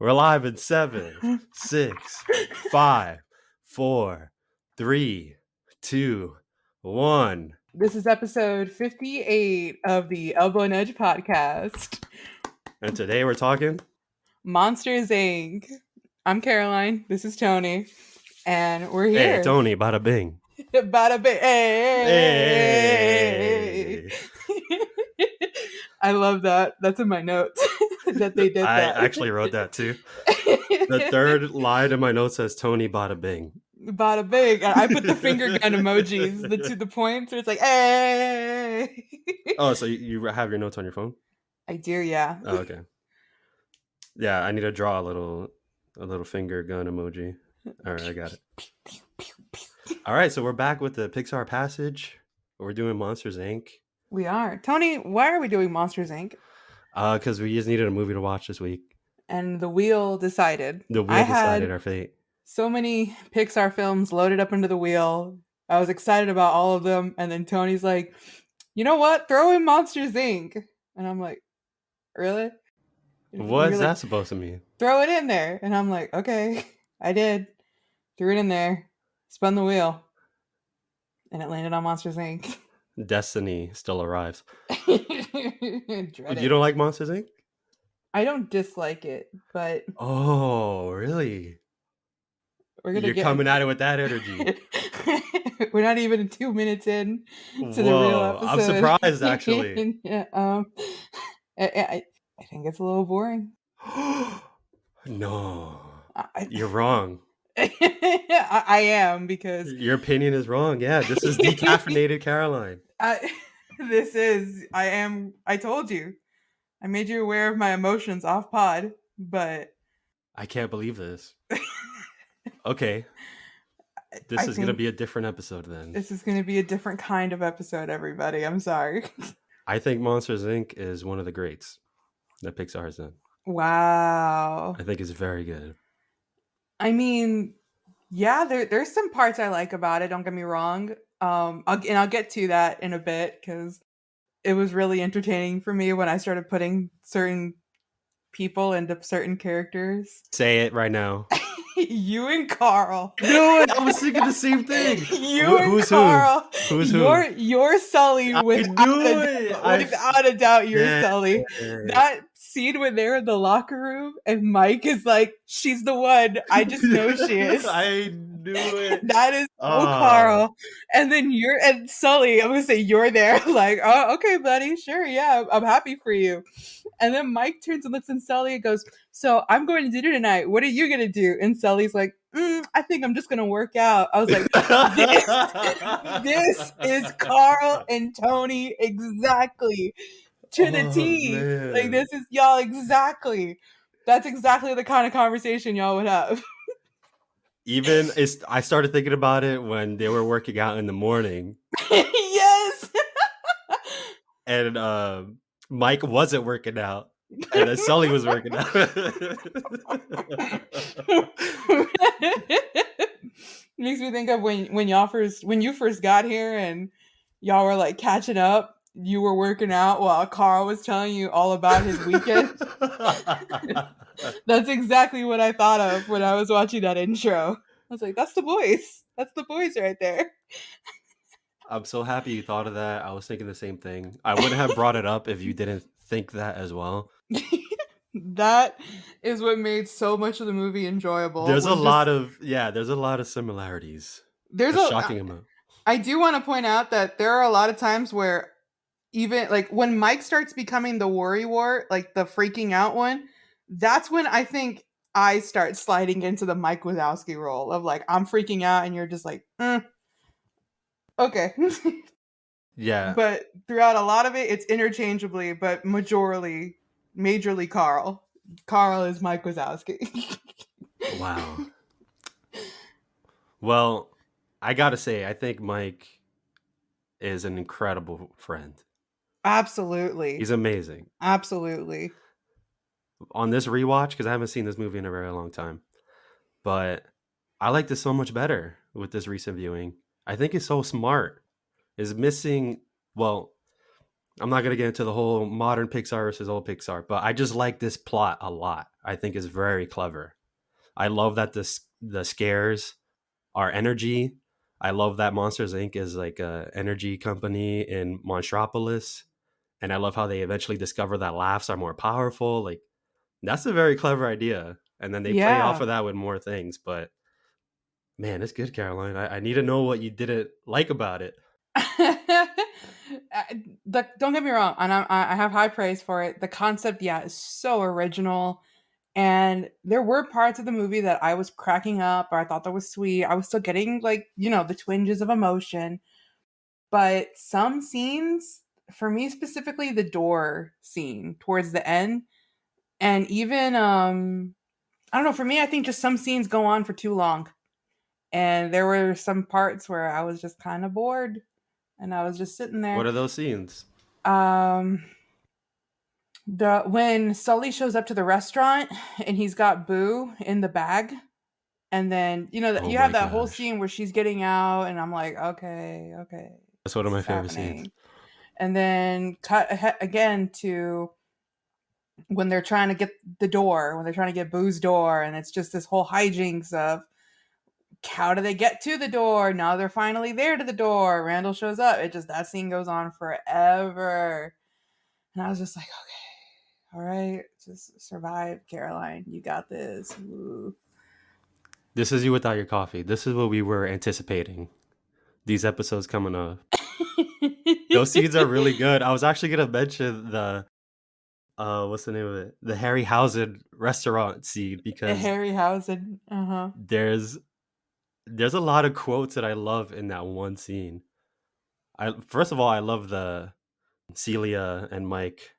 We're live in 7, 6, 5, 4, 3, 2, 1. This is episode 58 of the Elbow and Edge podcast. And today we're talking Monsters Inc. I'm Caroline. This is Tony. And we're Hey, here. Tony, bada bing. Bada bing. Hey. I love that. That's in my notes that they did I that. actually wrote that too. The third line in my notes says Tony bada bing. Bada bing. I put the finger gun emojis, the points. It's like, hey. Oh, so you have your notes on your phone? I do, yeah. Oh, okay. Yeah, I need to draw a little finger gun emoji. All right, I got it. All right, so we're back with the Pixar Passage. We're doing Monsters Inc. We are. Tony, why are we doing Monsters Inc.? Because we just needed a movie to watch this week. And the wheel decided. The wheel decided our fate. So many Pixar films loaded up into the wheel. I was excited about all of them. And then Tony's like, you know what? Throw in Monsters Inc. And I'm like, really? What's that supposed to mean? Throw it in there. And I'm like, okay. I did. Threw it in there. Spun the wheel. And it landed on Monsters Inc. Destiny still arrives. You don't like Monsters Inc.? I don't dislike it, but... Oh, really? You're coming at it with that energy. We're not even 2 minutes in to the real episode. I'm surprised, actually. Yeah, I think it's a little boring. No, you're wrong. I am, because... Your opinion is wrong. Yeah, this is decaffeinated Caroline. I told you. I made you aware of my emotions off pod, but... I can't believe this. Okay. This is going to be a different episode then. This is going to be a different kind of episode, everybody. I'm sorry. I think Monsters Inc. is one of the greats that Pixar has done. Wow. I think it's very good. I mean, yeah, there's some parts I like about it. Don't get me wrong. I'll get to that in a bit, because it was really entertaining for me when I started putting certain people into certain characters. Say it right now. You and Carl. No, I was thinking the same thing. Who's Carl. Who's you're Sully. Without a doubt, you're Sully. Yeah. That scene when they're in the locker room and Mike is like, she's the one. I just know she is. I knew it. That is Carl. And then and Sully, I'm going to say you're there. Like, oh, okay, buddy. Sure, yeah, I'm happy for you. And then Mike turns and looks at Sully and goes, so I'm going to dinner tonight. What are you going to do? And Sully's like, I think I'm just going to work out. I was like, this is Carl and Tony exactly to the T. Man. Like, this is y'all exactly. That's exactly the kind of conversation y'all would have. I started thinking about it when they were working out in the morning. Yes. And Mike wasn't working out, and then Sully was working out. Makes me think of when you first got here and y'all were like catching up. You were working out while Carl was telling you all about his weekend. That's exactly what I thought of when I was watching that intro. I was like, that's the boys. That's the boys right there. I'm so happy you thought of that. I was thinking the same thing. I wouldn't have brought it up if you didn't think that as well. That is what made so much of the movie enjoyable. There's a lot of similarities. There's a shocking amount. I do want to point out that there are a lot of times where, even like when Mike starts becoming the worry wart, like the freaking out one, that's when I think I start sliding into the Mike Wazowski role of like, I'm freaking out and you're just like, okay. Yeah. But throughout a lot of it, it's interchangeably, but majorly Carl. Carl is Mike Wazowski. Wow. Well, I gotta say, I think Mike is an incredible friend. Absolutely. He's amazing. Absolutely. On this rewatch, because I haven't seen this movie in a very long time, but I like this so much better with this recent viewing. I think it's so smart. It's missing, well, I'm not gonna get into the whole modern Pixar versus old Pixar, but I just like this plot a lot. I think it's very clever. I love that the scares are energy. I love that Monsters Inc. is like a energy company in Monstropolis, and I love how they eventually discover that laughs are more powerful. Like that's a very clever idea, and then they play off Yeah. of that with more things. But man, it's good, Caroline. I need to know what you didn't like about it. Don't get me wrong, and I have high praise for it. The concept, yeah, is so original. And there were parts of the movie that I was cracking up or I thought that was sweet. I was still getting, like, the twinges of emotion. But some scenes, for me specifically, the door scene towards the end, and even I don't know, for me, I think just some scenes go on for too long. And there were some parts where I was just kind of bored and I was just sitting What there. are those scenes? Um the when Sully shows up to the restaurant and he's got Boo in the bag, and then Oh you have my that whole gosh, scene where she's getting out and I'm like, okay, okay, that's one of this my is favorite scenes. happening. And then cut again to when they're trying to get the door, when they're trying to get Boo's door, and it's just this whole hijinks of how do they get to the door? Now they're finally there to the door. Randall shows up. It just, that scene goes on forever. And I was just like, okay, all right, just survive, Caroline. You got this. Woo. This is you without your coffee. This is what we were anticipating. These episodes coming up. Those scenes are really good. I was actually gonna mention the what's the name of it? The Harryhausen restaurant scene because Harryhausen. Uh huh. there's a lot of quotes that I love in that one scene. I first of all I love the Celia and Mike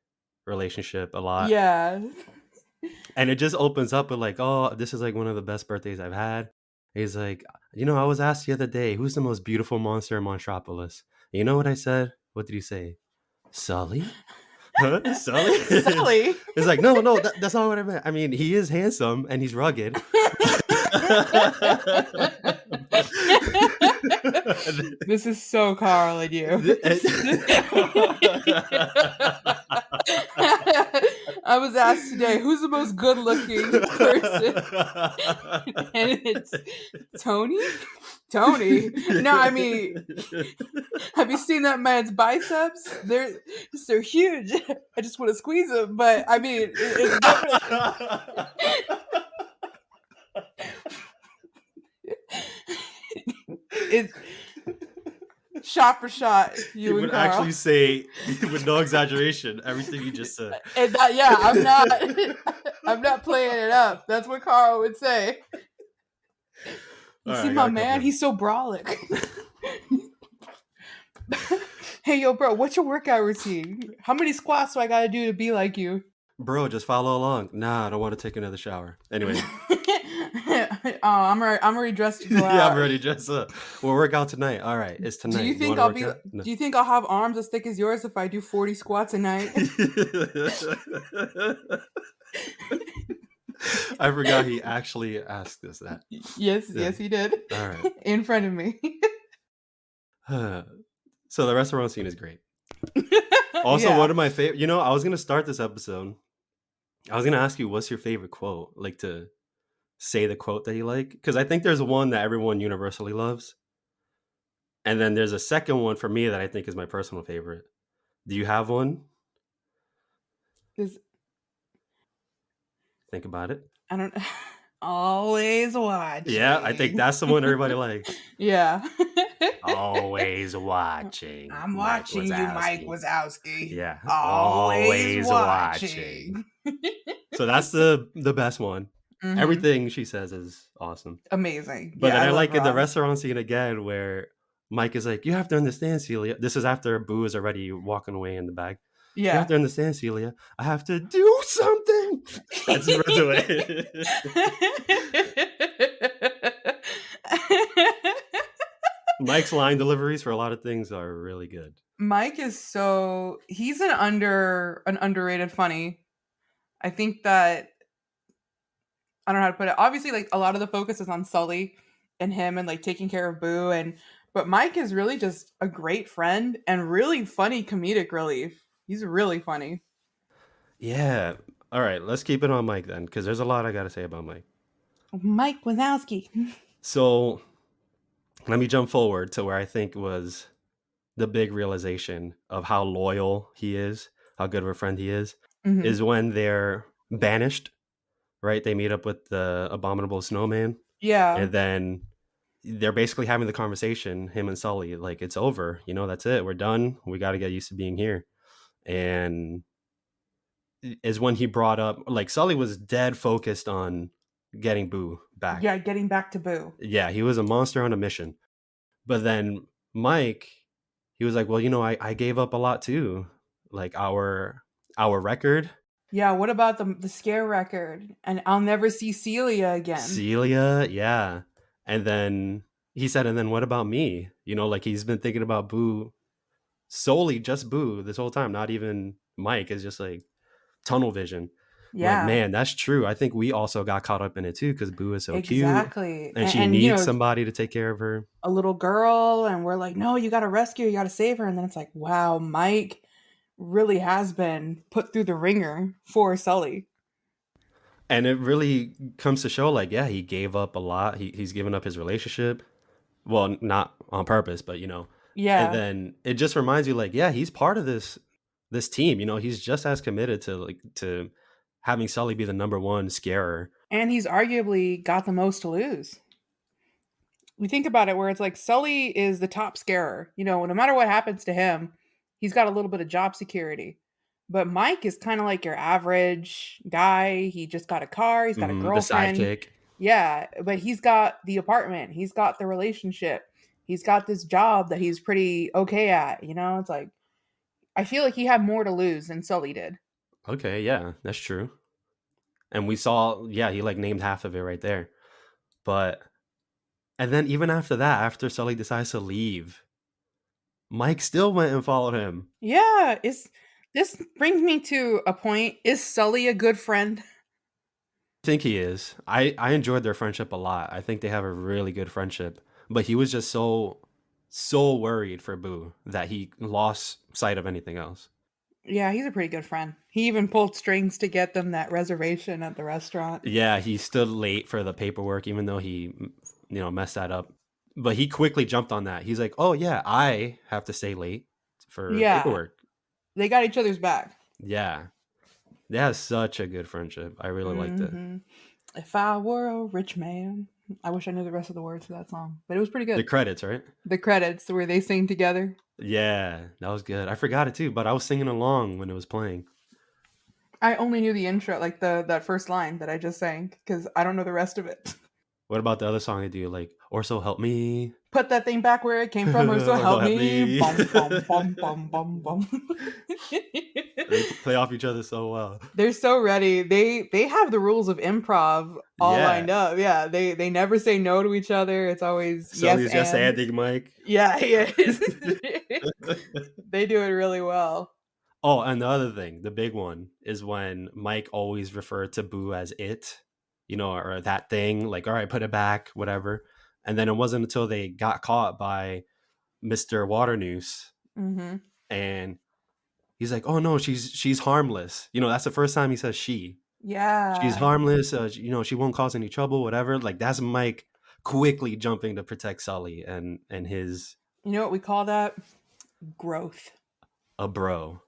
relationship a lot. Yeah. And it just opens up with like, oh, this is like one of the best birthdays I've had. He's like, I was asked the other day, who's the most beautiful monster in Monstropolis? You know what I said? What did he say? Sully? Huh? Sully? Sully. It's like, no, no, that's not what I meant. I mean, he is handsome and he's rugged. This is so Carl and you. I was asked today, who's the most good looking person? And it's Tony? Tony. No, I mean, have you seen that man's biceps? They're huge. I just want to squeeze them, but I mean, it's definitely it's shot for shot. He You and would Carl. actually say, with no exaggeration, everything you just said. And that, yeah, I'm not playing it up. That's what Carl would say. You All see right, my man? He's so brolic. Hey, yo, bro, what's your workout routine? How many squats do I gotta do to be like you? Bro, just follow along. Nah, I don't want to take another shower. Anyway. Oh, I'm already dressed to go out. Yeah, I'm ready. Just we'll work out tonight. All right, it's tonight. Do you think wanna work out? No. Do you think I'll have arms as thick as yours if I do 40 squats a night? I forgot he actually asked us that. Yes, Yeah. yes, he did. All right. In front of me. So the restaurant scene is great. Also, Yeah. one of my favorite. I was gonna start this episode. I was gonna ask you, what's your favorite quote? Like to say the quote that you like, because I think there's one that everyone universally loves, and then there's a second one for me that I think is my personal favorite. Do you have one? This, Think about it. I don't always watching. Yeah, I think that's the one everybody likes. Yeah. Always watching. I'm watching you, Mike Wazowski. Yeah, Always watching. So that's the best one. Mhm. Everything she says is awesome. Amazing. But yeah, then I love like in the Rob. restaurant scene again where Mike is like, "You have to understand, Celia." This is after Boo is already walking away in the bag. You Yeah. have to understand, Celia. I have to do something. That's just runs away. Mike's line deliveries for a lot of things are really good. Mike is he's an underrated funny. I think that I don't know how to put it. Obviously, like a lot of the focus is on Sully and him and like taking care of Boo, but Mike is really just a great friend and really funny comedic relief. He's really funny. Yeah. All right, let's keep it on Mike then, because there's a lot I got to say about Mike. Mike Wazowski. So let me jump forward to where I think was the big realization of how loyal he is, how good of a friend he Hmm. is when they're banished, right? They meet up with the abominable snowman, Yeah. and then they're basically having the conversation, him and Sully, like, it's over, that's it, we're done, we got to get used to being here. And is when he brought up, like, Sully was dead focused on getting Boo back. Yeah, getting back to Boo. Yeah, he was a monster on a mission. But then Mike, he was like, well, I gave up a lot too. Like our record, Yeah, what about the scare record? And I'll never see Celia again. Celia, yeah. And then he said, and then what about me? Like, he's been thinking about Boo, solely just Boo this whole time, not even Mike. Is just like tunnel vision. I'm like, Yeah, man, that's true. I think we also got caught up in it too, because Boo is so cute exactly. and And, she and needs somebody to take care of her. a little girl, and we're like, no, you got to rescue her, you got to save her. And then it's like, wow, Mike really has been put through the ringer for Sully. And it really comes to show, like, yeah, he gave up a lot. He's given up his relationship. Well, not on purpose, but and Yeah, then it just reminds you, like, yeah, he's part of this team. He's just as committed to having Sully be the number one scarer. and he's arguably got the most to lose. We think about it where it's like Sully is the top scarer. No matter what happens to him, he's got a little bit of job security. But Mike is kind of like your average guy. He just got a car, he's got a The girlfriend. sidekick. Yeah, but he's got the apartment, he's got the relationship, he's got this job that he's pretty okay at. It's like I feel like he had more to lose than Sully did. Okay, yeah, that's true. And we saw, yeah, he like named half of it right there. But and then even after that, after Sully decides to leave, Mike still went and followed him. Yeah, is this brings me to a point. Is Sully a good friend? I think he is. I enjoyed their friendship a lot. I think they have a really good friendship. But he was just so worried for Boo that he lost sight of anything else. Yeah, he's a pretty good friend. He even pulled strings to get them that reservation at the restaurant. Yeah, he stood late for the paperwork, even though he messed that up. But he quickly jumped on that. He's like, "Oh yeah, I have to stay late for Yeah, paperwork." they got each other's back. Yeah, they have such a good friendship. I really liked it. Hmm. If I were a rich man, I wish I knew the rest of the words to that song, but it was pretty The good. credits, right? The credits where they sing together. Yeah, that was good. I forgot it too, but I was singing along when it was playing. I only knew the intro, like the that first line that I just sang, because I don't know the rest of it. What about the other song they do, like "Or So Help Me"? Put that thing back where it came from, or so Or so help help me. me. Bum bum bum bum bum bum. They play off each other so well. They're so ready. They have the rules of improv all lined Yeah. up. Yeah, they never say no to each other. It's always yes Sully's just and. adding Mike. Yeah, yeah. They do it really well. Oh, and the other thing, the big one, is when Mike always referred to Boo as it, or that thing, like, all right, put it back, whatever. And then it wasn't until they got caught by Mr. Waternoose, Hmm. and he's like, oh no, she's harmless. That's the first time he says she. She's Yeah. harmless. She won't cause any trouble, whatever. Like, that's Mike quickly jumping to protect Sully and his You know what we call that? Growth. a bro.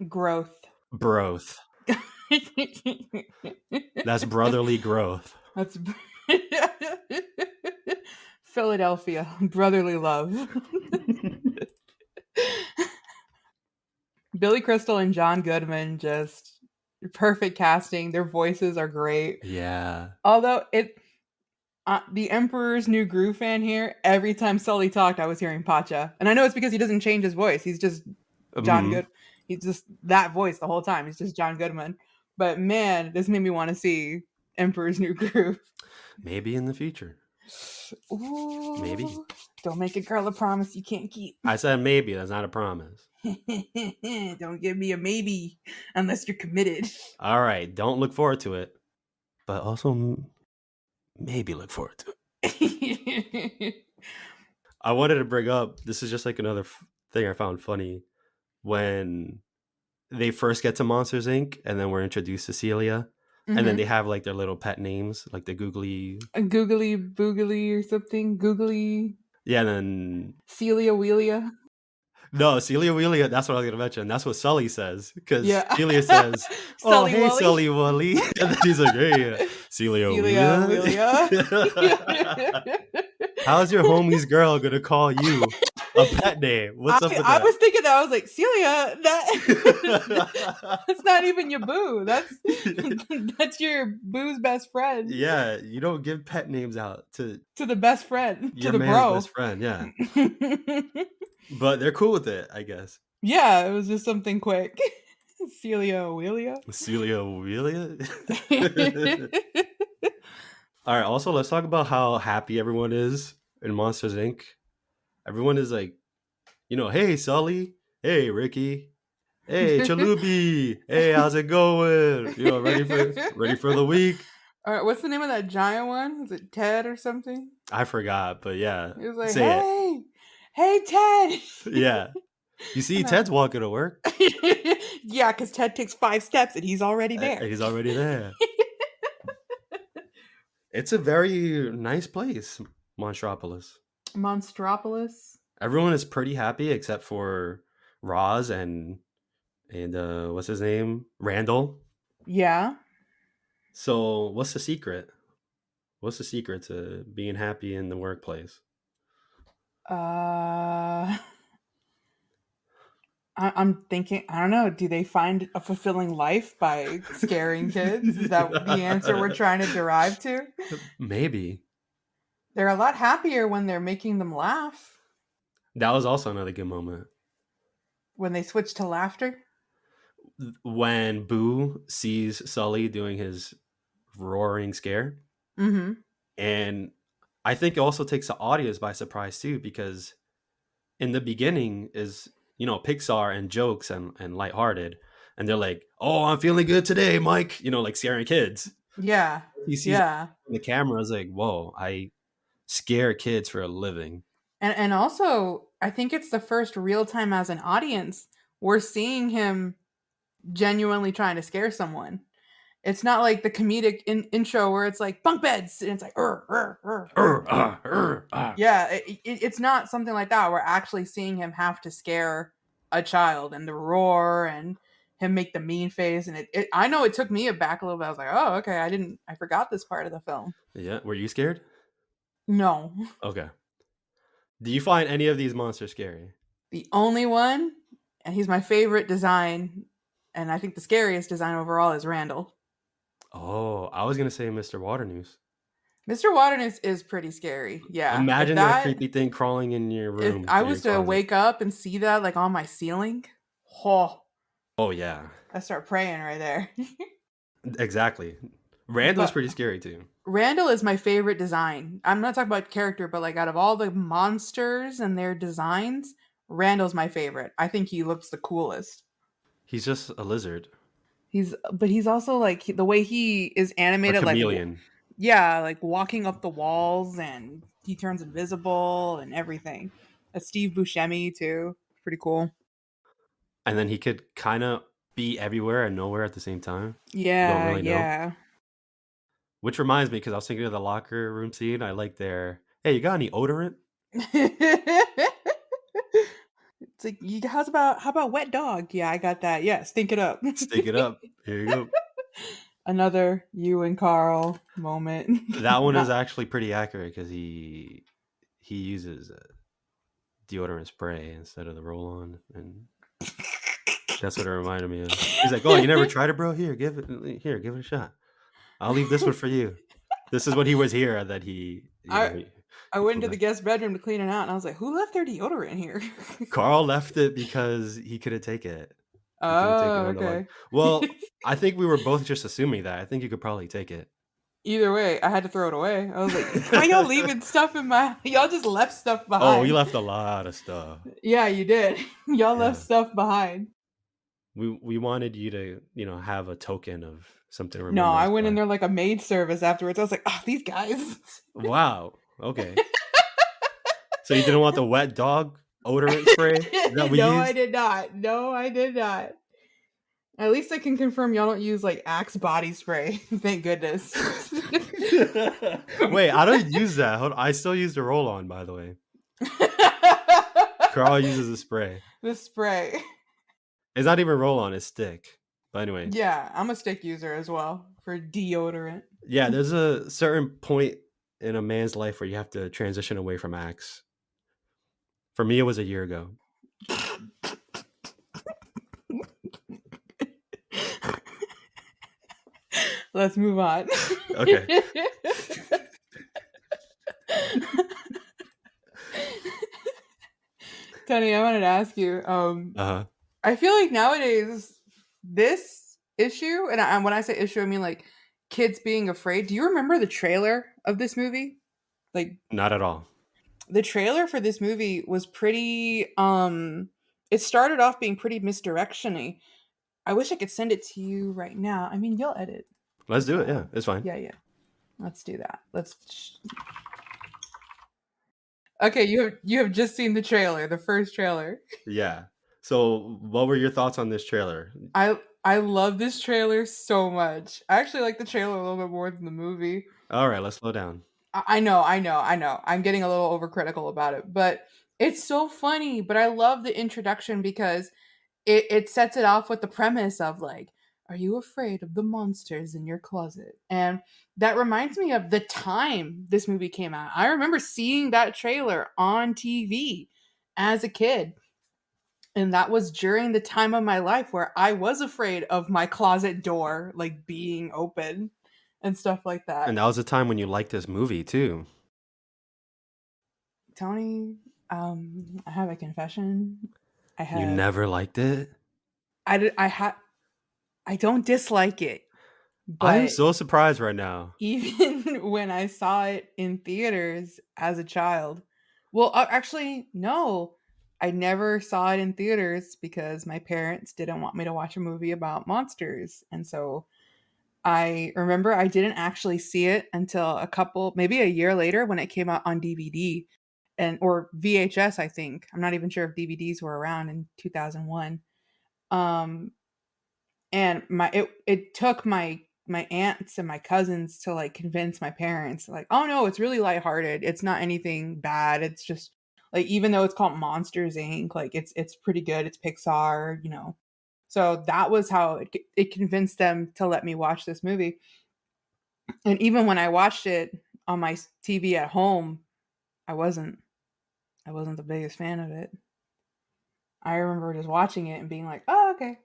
Growth. Broth. That's brotherly growth. That's Philadelphia. Brotherly love. Billy Crystal and John Goodman, just perfect casting. Their voices are great. Yeah. Although the Emperor's New Groove fan here, every time Sully talked, I was hearing Pacha. And I know it's because he doesn't change his voice. He's just John Mhm. Good. He's just that voice the whole time. He's just John Goodman. But man, this made me want to see Emperor's New Groove. Maybe in the future. Maybe. Ooh, don't make a girl a promise you can't keep. I said maybe. That's not a promise. Don't give me a maybe unless you're committed. All right. Don't look forward to it, but also maybe look forward to it. I wanted to bring up, this is just like another thing I found funny when they first get to Monsters Inc. and then we're introduced to Celia. And then Mm-hmm. they have like their little pet names, like the googly. A googly boogly or something. Googly Yeah, and then Celia Wheelia. no, Celia Wheelia, that's what I was gonna mention. That's what Sully says. Because Yeah. Celia says, "Oh, Sully hey, Wully. Sully Wooly." And then he's like, "Hey, Celia Celia Wheelia." Wheelia. How's your homie's girl gonna call you a pet name? What's up with I that? was thinking that I was like, Celia, that's not even your boo. That's your boo's best friend. Yeah, you don't give pet names out to To the best friend, to your the man's best bro. friend. Yeah, but they're cool with it, I guess. Yeah, it was just something quick. Celia Wheelia. Celia Wheelia. All right. Also, let's talk about how happy everyone is in Monsters Inc. Everyone is like, hey Sully, hey Ricky, hey Chalupi, hey how's it going? Ready for the week. All right, what's the name of that giant one? Is it Ted or something? I forgot, but yeah, He was like, say it. hey, Ted. Yeah, you see, And Ted's walking to work. yeah, because Ted takes 5 steps and he's already there. He's already there. It's a very nice place, Monstropolis. Monstropolis. Everyone is pretty happy except for Roz and what's his name, Randall. Yeah. So what's the secret? What's the secret to being happy in the workplace? Uh, I'm thinking, I don't know. Do they find a fulfilling life by scaring kids? Is that the answer we're trying to derive to? Maybe. They're a lot happier when they're making them laugh. That was also another good moment. When they switch to laughter. When Boo sees Sully doing his roaring scare. Mm-hmm. And I think it also takes the audience by surprise too, because in the beginning is, Pixar and jokes and lighthearted. And they're like, "Oh, I'm feeling good today, Mike," like scaring kids. Yeah. He sees Yeah. the camera, is like, "Whoa, I scare kids for a living." And also, I think it's the first real time as an audience we're seeing him genuinely trying to scare someone. It's not like the comedic intro where it's like bunk beds and it's like yeah, it's not something like that. We're actually seeing him have to scare a child and the roar and him make the mean face, and I know it took me aback a little bit. I was like, oh, okay, I forgot this part of the film. Yeah. Were you scared? No. Okay. Do you find any of these monsters scary? The only one, and he's my favorite design, and I think the scariest design overall is Randall. Oh, I was gonna say Mr. Waternoose. Mr. Waterness is pretty scary. Yeah. Imagine that creepy thing crawling in your If room I through your was to closet. wake up and see that like on my ceiling, oh, Oh yeah, I start praying right there. exactly. Randall's But pretty scary too. Randall is my favorite design. I'm not talking about character, but like out of all the monsters and their designs, Randall's my favorite. I think he looks the coolest. He's just a lizard, But he's also like the way he is a animated, like chameleon. yeah, like walking up the walls and he turns invisible and everything. That's Steve Buscemi too. Pretty cool. And then he could kind of be everywhere and nowhere at the same time. You don't Yeah, really know. yeah. Which reminds me, because I was thinking of the locker room scene. I like their, "Hey, you got any odorant?" It's like, how about wet dog? Yeah, I got that. Yeah, stink it up. Stick it up. Here you go. Another you and Carl moment. That one is Not actually pretty accurate because he uses deodorant spray instead of the roll-on, and that's what it reminded me of. He's like, "Oh, you never tried it, bro? Give it a shot. I'll leave this one for you." This is when he was here that he, I I he went pulled into that. the guest bedroom to clean it out, and I was like, "Who left their deodorant here?" Carl left it because he couldn't take it. He couldn't take it Oh, on the lug. okay. Well, I think we were both just assuming that. I think you could probably take it. Either way, I had to throw it away. I was like, "Why y'all leaving stuff in my? Y'all just left stuff Oh, we behind." left a lot of stuff. Yeah, you did. Y'all left Yeah. stuff behind. We wanted you to, have a token of something to No, remember I us went in by. there like a maid service afterwards. I was like, "Oh, these guys." Wow. Okay. So you didn't want the wet dog odorant spray that we No, I used? did not. No, I did not. At least I can confirm y'all don't use like Axe body spray. Thank goodness. Wait, I don't use that. Hold on. I still use the roll on, by the way. Carl uses a spray. The spray. It's not even roll on, it's stick. But anyway, Yeah, I'm a stick user as well for deodorant. yeah, there's a certain point in a man's life where you have to transition away from Axe. For me, it was a year ago. Let's move on. Okay. Tony, I wanted to ask you. Uh-huh. I feel like nowadays this issue, and when I say issue, I mean like kids being afraid. Do you remember the trailer of this movie? Like Not at all. the trailer for this movie was pretty. It started off being pretty misdirectiony. I wish I could send it to you right now. I mean, you'll edit. Let's do it. Yeah, it's fine. Yeah, yeah. Let's do that. Okay, you have just seen the trailer, the first trailer. Yeah. So, what were your thoughts on this trailer? I love this trailer so much. I actually like the trailer a little bit more than the movie. All right, let's slow down. I know, I know, I know. I'm getting a little overcritical about it, but it's so funny. But I love the introduction because it sets it off with the premise of like, are you afraid of the monsters in your closet? And that reminds me of the time this movie came out. I remember seeing that trailer on TV as a kid. And that was during the time of my life where I was afraid of my closet door like being open and stuff like And that. that was a time when you liked this movie too. Tony, I have a confession. I You have never liked it? I don't dislike it, I'm but so surprised right now. even when I saw it in theaters as a child, well, actually, no, I never saw it in theaters because my parents didn't want me to watch a movie about monsters, and so I remember I didn't actually see it until maybe a year later when it came out on DVD and or VHS, I think. I'm not even sure if DVDs were around in 2001. Um and it took my aunts and my cousins to like convince my parents like, "Oh no, it's really lighthearted. It's not anything bad. It's just like even though it's called Monsters Inc, like it's pretty good. It's Pixar." So that was how it convinced them to let me watch this movie. And even when I watched it on my TV at home, I wasn't I wasn't the biggest fan of it. I remember just watching it and being like, "Oh, okay.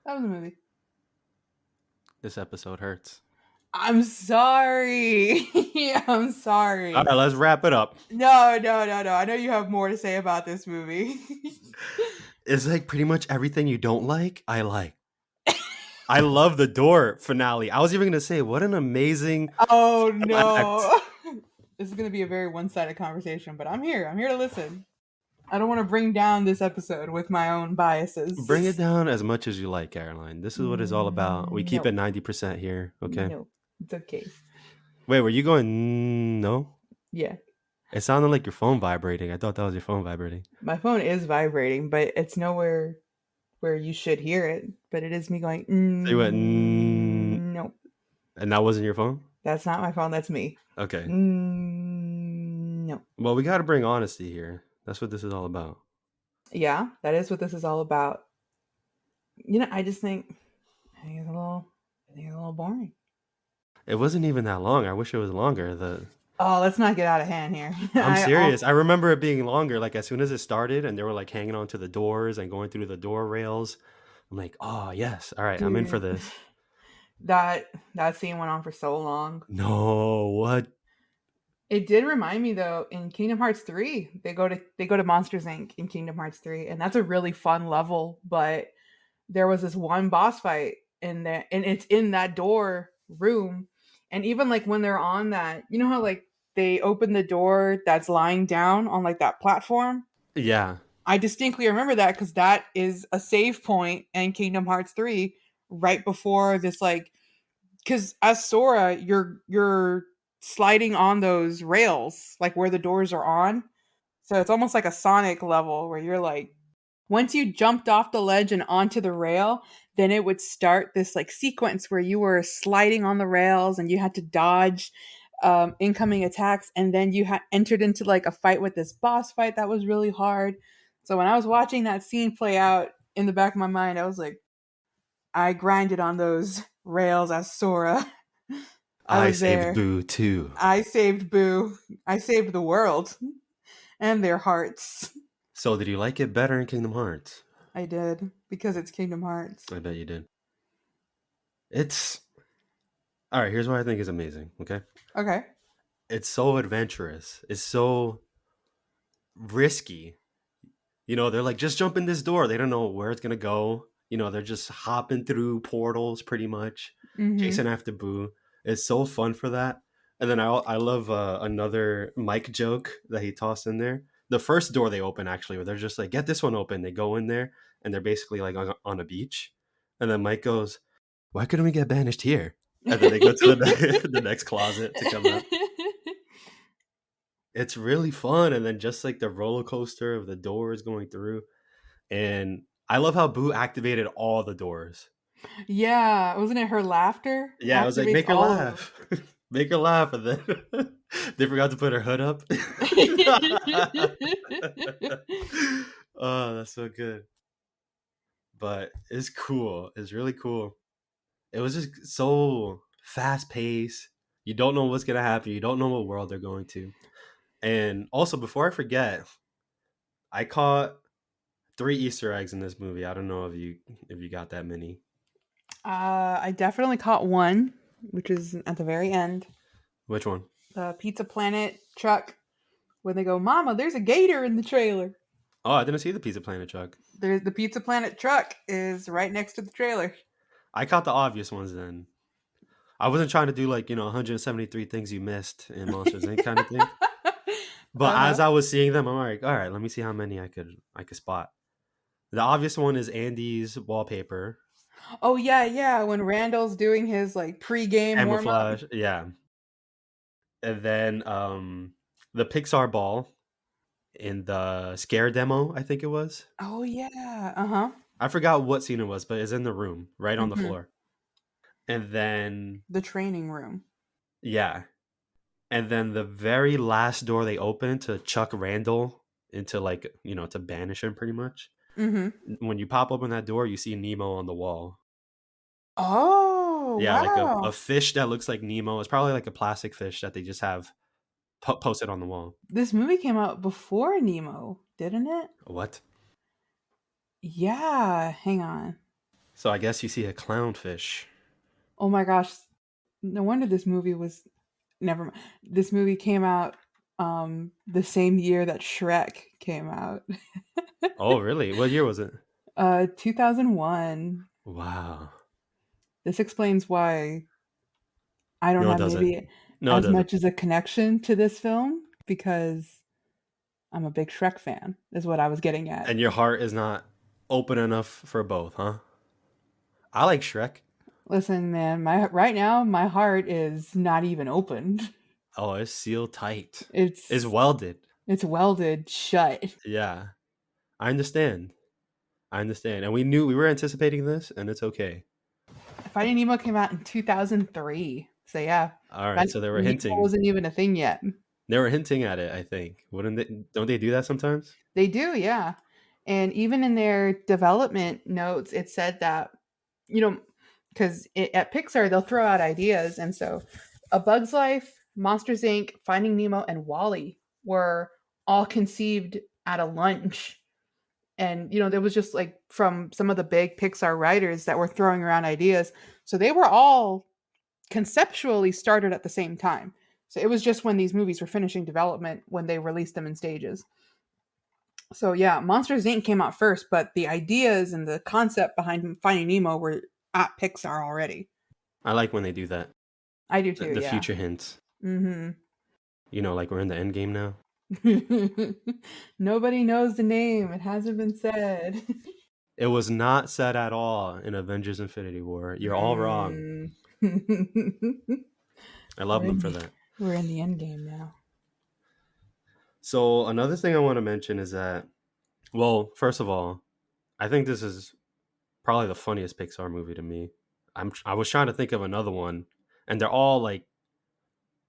That was a movie." This episode hurts. I'm sorry. I'm All sorry. right, let's wrap it up. No, no, no, no. I know you have more to say about this movie. It's like pretty much everything you don't like, I like. I love the door finale. I was even gonna say, what an amazing Oh act. no. This is going to be a very one-sided conversation, but I'm here. I'm here to listen. I don't want to bring down this episode with my own Bring it biases. down as much as you like, Caroline. This is what it's all about. We keep No. it 90% here, okay? No. It's okay. Wait, were you going no? Yeah. It sounded like your phone vibrating. I thought that was your phone vibrating. My phone is vibrating, but it's nowhere where you should hear it. But it is me going, So you went, no. and that wasn't your phone? That's not my phone. That's me. Okay. No. Well, we got to bring honesty here. That's what this is all about. Yeah, that is what this is all about. I just think I think it's a little boring. It wasn't even that long. I wish it was longer. Oh, let's not get out of hand here. I'm serious. I remember it being longer. Like as soon as it started, and they were like hanging onto the doors and going through the door rails. I'm like, oh yes, all right, I'm in for Dude, this. that scene went on for so long. No, what? It did remind me though, in Kingdom Hearts 3, they go to Monsters Inc. in Kingdom Hearts 3, and that's a really fun level, but there was this one boss fight in there, and it's in that door room. And even like when they're on that, you know how like they open the door that's lying down on like that platform? Yeah, I distinctly remember that because that is a save point in Kingdom Hearts 3 right before this like because as Sora, you're sliding on those rails, like where the doors are on. So it's almost like a Sonic level where you're like once you jumped off the ledge and onto the rail, then it would start this like sequence where you were sliding on the rails and you had to dodge incoming attacks, and then you had entered into like a fight with this boss fight that was really hard. So when I was watching that scene play out in the back of my mind, I was like, I grinded on those rails as Sora. I I was saved there. Boo too. I saved Boo. I saved the world and their hearts. So did you like it better in Kingdom Hearts? I did because it's Kingdom Hearts. I bet you did. It's all right. Here's what I think is amazing. Okay, Okay. it's so adventurous. It's so risky. You know, they're like, just jump in this door. They don't know where it's gonna go. You know, they're just hopping through portals, pretty much, Mhm. chasing after Boo. It's so fun for that. And then I love another Mike joke that he tossed in there. The first door they open, actually, where they're just like, get this one open. They go in there and they're basically like on a beach. And then Mike goes, why couldn't we get banished here? And then they go to the next closet to come out. It's really fun. And then just like the roller coaster of the doors going through. And I love how Boo activated all the doors. Yeah, wasn't it her laughter Yeah, I was like, activates make her all of laugh. Make her laugh. And then they forgot to put her hood up. them? Oh, that's so good. But it's cool. It's really cool. It was just so fast paced. You don't know what's gonna happen. You don't know what world they're going to. And also, before I forget, I caught 3 Easter eggs in this movie. I don't know if you got that many. I definitely caught one, which is at the very end. Which one? The Pizza Planet truck when they go, "Mama, there's a gator in the trailer." Oh, I didn't see the Pizza Planet truck. There's the Pizza Planet truck is right next to the trailer. I caught the obvious ones then. I wasn't trying to do like 173 things you missed in Monsters Inc. kind of thing. But Uh-huh. as I was seeing them, I'm like, all right, let me see how many I could spot. The obvious one is Andy's wallpaper, Oh yeah, yeah. When Randall's doing his like pre-game warm up. camouflage, yeah, and then the Pixar ball in the scare demo, I think it was. Oh yeah. Uh huh. I forgot what scene it was, but it's in the room, right on the Hmm. floor. And then The training room. yeah, and then the very last door they open to chuck Randall into like to banish him pretty much. Mm-hmm. When you pop open that door, you see Nemo on the wall. Oh Yeah, like a wow. fish that looks like Nemo. It's probably like a plastic fish that they just have posted on the wall. This movie came out before Nemo, didn't it? What? Yeah. Hang on. So I guess you see a clownfish. Oh my gosh. No wonder this movie was never mind. This movie came out the same year that Shrek came out. Oh, really? What year was it? 2001. Wow. This explains why I don't No, it have doesn't. maybe No, it as doesn't. much as a connection to this film because I'm a big Shrek fan, is what I was getting at. And your heart is not open enough for both, huh? I like Shrek. Listen, man, my right now my heart is not even opened. Oh, it's sealed tight. It's It's welded. it's welded shut. Yeah. I understand. I understand. And we were anticipating this, and it's okay. Finding Nemo came out in 2003. So yeah, All right. back So they were when Nemo hinting. wasn't even a thing yet. They were hinting at it, I think. Wouldn't they? Don't they do that sometimes? They do, yeah. And even in their development notes, it said that, you know, because at Pixar, they'll throw out ideas. And so A Bug's Life, Monsters Inc., Finding Nemo, and Wally were all conceived at a lunch. And, there was just like from some of the big Pixar writers that were throwing around ideas. So they were all conceptually started at the same time. So it was just when these movies were finishing development when they released them in stages. So yeah, Monsters Inc. came out first, but the ideas and the concept behind Finding Nemo were at Pixar already. I like when they do that. I do The, too, the yeah. future hints. Mm-hmm. Like we're in the end game now. Nobody knows the name. It hasn't been said. It was not said at all in Avengers Infinity War. You're all wrong. Mm. I love them for that. We're in the end game now. So another thing I want to mention is that, well, first of all, I think this is probably the funniest Pixar movie to me. I was trying to think of another one, and they're all like,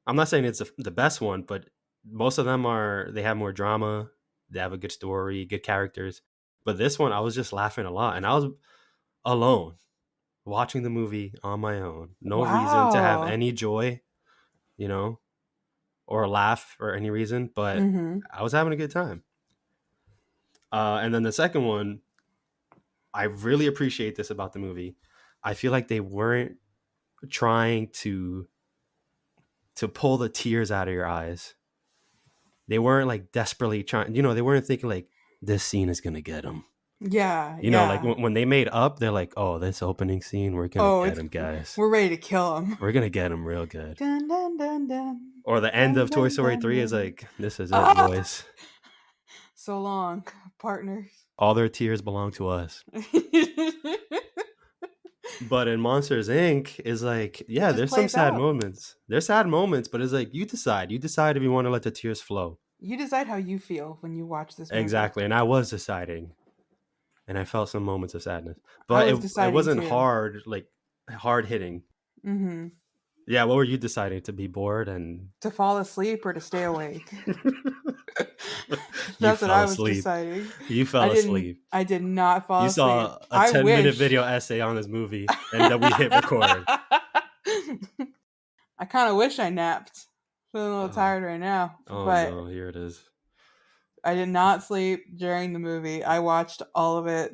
I'm not saying it's the best one, but most of them are. They have more drama. They have a good story, good characters. But this one, I was just laughing a lot, and I was alone watching the movie on my own. No reason to have Wow. any joy, you know, or laugh or any reason, but Mm-hmm. I was having a good time. And then the second one, I really appreciate this about the movie. I feel like they weren't trying to pull the tears out of your eyes. They weren't like desperately trying, they weren't thinking like this scene is gonna get them. Yeah, Like yeah. when they made Up, they're like, oh, this opening scene, we're gonna Oh, get it's him, guys. we're ready to kill him. We're gonna get him real good. Dun dun dun dun. Or the end Dun of Toy dun Story dun 3 is dun. like, this is it, Ah! boys. So long, partners. All their tears belong to us. But in Monsters Inc. is like, It yeah, just there's some plays sad out. moments. There's sad moments, but it's like you decide. You decide if you want to let the tears flow. You decide how you feel when you watch this movie. Exactly. And I was deciding. And I felt some moments of sadness. I But was it deciding wasn't too. hard, like hard hitting. Mm-hmm. Yeah, what were you deciding? To be bored and To fall asleep or to stay awake. you That's what fell I was asleep. deciding. You fell asleep. I did not fall You asleep. saw a I 10-minute wish. video essay on this movie and then we hit record. I kind of wish I napped. Feeling a little Oh, tired right now, oh but no, here it is. I did not sleep during the movie. I watched all of it,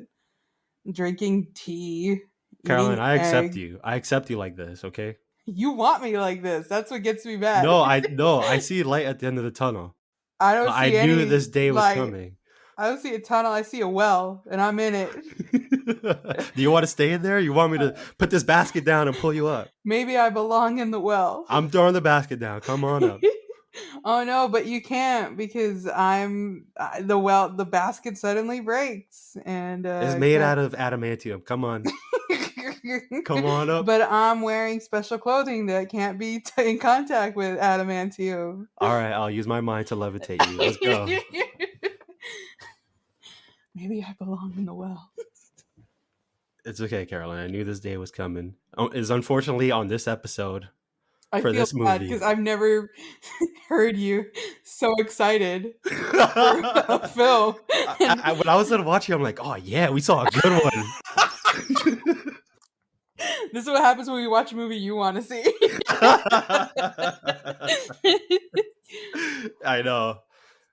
drinking tea, Caroline, eating I accept egg. you. I accept you like this, okay? You want me like this. That's what gets me mad. No, I see light at the end of the tunnel. I don't I see knew this any, day was like, coming. I don't see a tunnel. I see a well, and I'm in it. Do you want to stay in there? You want me to put this basket down and pull you up? Maybe I belong in the well. I'm throwing the basket down. Come on up. Oh no, but you can't because the basket suddenly breaks and It's I made can't. out of adamantium. Come on. Come on up. But I'm wearing special clothing that can't be in contact with adamantium. All right, I'll use my mind to levitate you. Let's go. Maybe I belong in the well. It's okay, Caroline. I knew this day was coming. Is unfortunately on this episode I for feel this bad because movie. I've never heard you so excited for a film. When I was watching, I'm like, oh yeah, we saw a good one. This is what happens when we watch a movie you want to see. I know.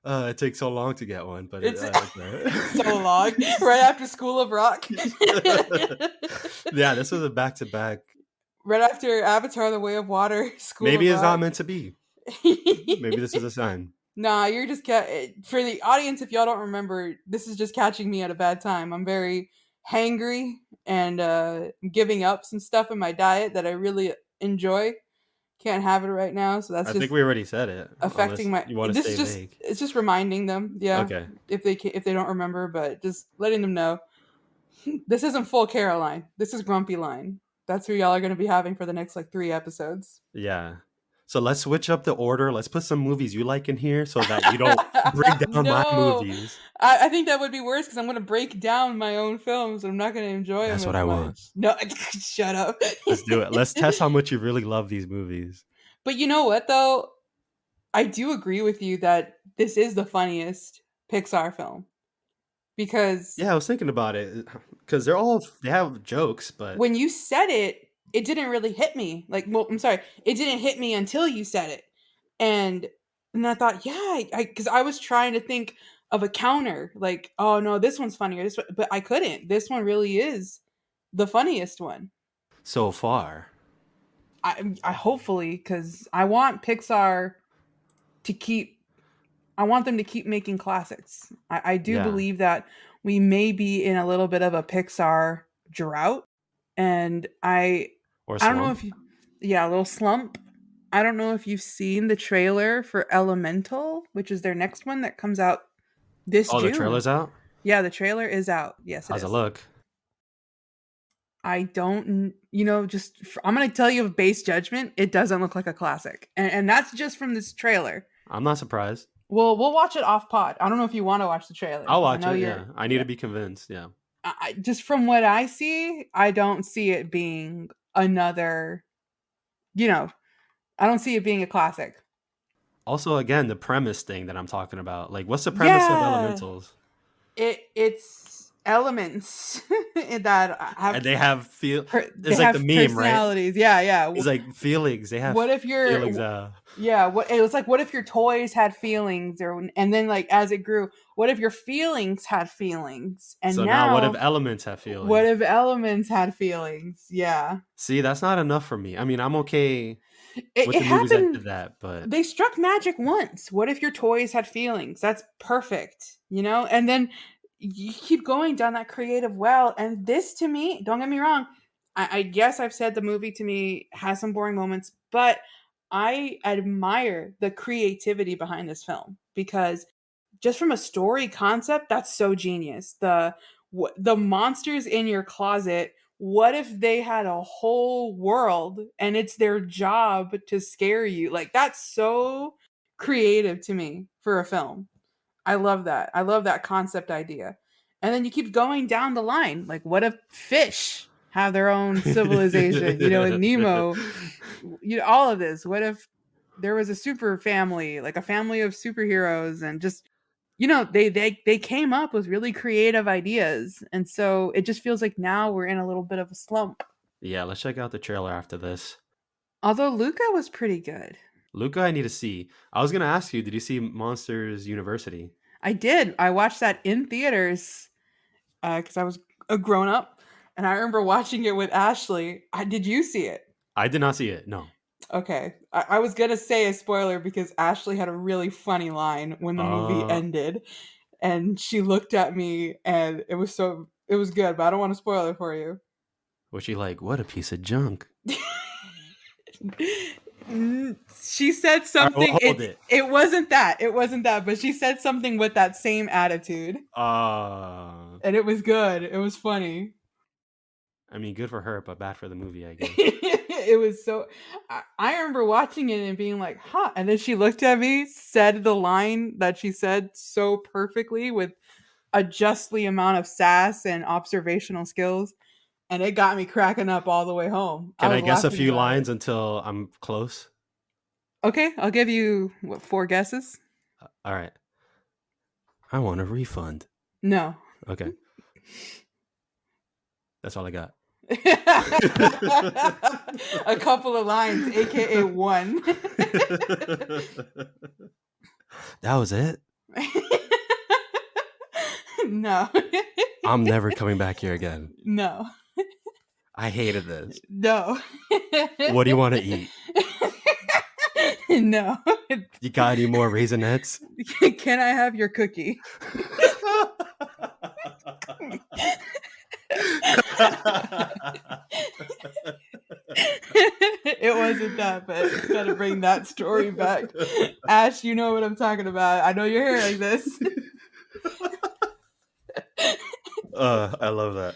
It takes so long to get one, but It's it's so long. Right after School of Rock. yeah, this was a back-to-back. Right after Avatar: The Way of Water, School Maybe of it's Rock. not meant to be. Maybe this is a sign. Nah, you're just for the audience. If y'all don't remember, this is just catching me at a bad time. I'm very hangry and giving up some stuff in my diet that I really enjoy. Can't have it right now, so that's I just think we already said it. affecting Unless my. you want to This stay is just vague. it's just reminding them, yeah, Okay. if they don't remember, but just letting them know. This isn't full Caroline. This is Grumpy Line. That's who y'all are going to be having for the next 3 episodes. Yeah. So let's switch up the order. Let's put some movies you like in here so that you don't break down my No, movies. I think that would be worse because I'm going to break down my own films. And I'm not going to enjoy That's them what as I much. want. No, shut up. Let's do it. Let's test how much you really love these movies. But you know what, though? I do agree with you that this is the funniest Pixar film because Yeah, I was thinking about it because they have jokes, but when you said it, it didn't really hit me. Well, I'm sorry, it didn't hit me until you said it, and I thought, yeah, because I was trying to think of a counter, like, oh no, this one's funnier, but I couldn't. This one really is the funniest one. so far. I hopefully because I want Pixar to keep. I want them to keep making classics. I do Yeah. believe that we may be in a little bit of a Pixar drought, and Or I don't know slump. if you, yeah, a little slump. I don't know if you've seen the trailer for Elemental, which is their next one that comes out this Oh, the June. trailer's out? Yeah, the trailer is out. Yes, How's it it is. look? I don't, I'm going to tell you of base judgment. It doesn't look like a classic. And that's just from this trailer. I'm not surprised. We'll watch it off pod. I don't know if you want to watch the trailer. I'll 'cause I watch know it, you're, yeah. I need to be convinced, yeah. just from what I see, I don't see it being another, you know, I don't see it being a classic. Also, again, the premise thing that I'm talking about. Like, what's the premise of Yeah. Elementals? It's elements that And have they have feel. they It's like the have meme, right? personalities. Yeah, yeah. It's like feelings. They have What if your feelings. yeah, what it was like what if your toys had feelings, or and then like as it grew, what if your feelings had feelings? And So now, what if now elements have what feelings? if elements had feelings? Yeah. See, that's not enough for me. I mean, I'm okay with It the movies that happened. did that, but They struck magic once. What if your toys had feelings? That's perfect, you know? And then you keep going down that creative well. And this to me, don't get me wrong, I guess I've said the movie to me has some boring moments, but I admire the creativity behind this film because just from a story concept, that's so genius. The monsters in your closet. What if they had a whole world and it's their job to scare you? Like that's so creative to me for a film. I love that. I love that concept idea. And then you keep going down the line. Like, what if fish have their own civilization? You know, with Nemo, you know, all of this. What if there was a super family, like a family of superheroes, and just you know, they came up with really creative ideas, and so it just feels like now we're in a little bit of a slump. yeah, let's check out the trailer after this. Although Luca was pretty good. Luca, I need to see. I was gonna ask you, did you see Monsters University? I did. I watched that in theaters because I was a grown up, and I remember watching it with Ashley. Did you see it? I did not see it. No. Okay, I was gonna say a spoiler because Ashley had a really funny line when the movie Uh, ended, and she looked at me, and it was good, but I don't want to spoil it for you. was she like, what a piece of junk? She said All right, something. well, hold it. It wasn't that. It wasn't that. But she said something with that same attitude, Uh, and it was good. It was funny. I mean, good for her, but bad for the movie, I guess. It was so. I remember watching it and being like, "Huh," and then she looked at me, said the line that she said so perfectly with a justly amount of sass and observational skills, and it got me cracking up all the way home. I Can I was guess a laughing few about it. lines until I'm close? Okay, I'll give you what 4 guesses. All right. I want a refund. No. Okay. That's all I got. A couple of lines, aka one. That was it? No. I'm never coming back here again. No. I hated this. No. What do you want to eat? No. You got any more Raisinets? Can I have your cookie? It wasn't that, but gotta bring that story back. Ash, you know what I'm talking about. I know you're hearing this. I love that.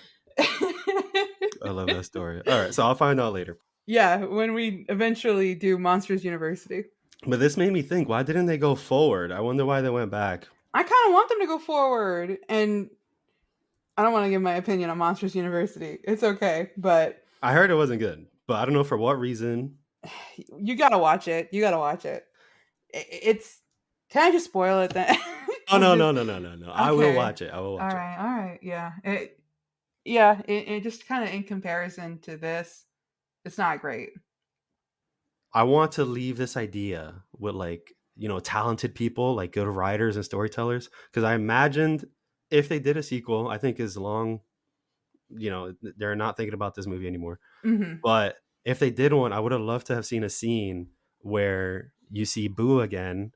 I love that story. All right, so I'll find out later. Yeah, when we eventually do Monsters University. But this made me think, why didn't they go forward? I wonder why they went back. I kind of want them to go forward, and I don't want to give my opinion on Monsters University. It's okay, but I heard it wasn't good, but I don't know for what reason. you gotta watch it. You gotta watch it. It's. Can I just spoil it then? Oh I'll no, just no, no, no, no, no. I will okay. watch it. I will All watch it. right, all right, yeah. It just kind of in comparison to this, it's not great. I want to leave this idea with like, talented people, like good writers and storytellers. Because I imagined if they did a sequel, I think as long, they're not thinking about this movie anymore. Hmm. But if they did one, I would have loved to have seen a scene where you see Boo again,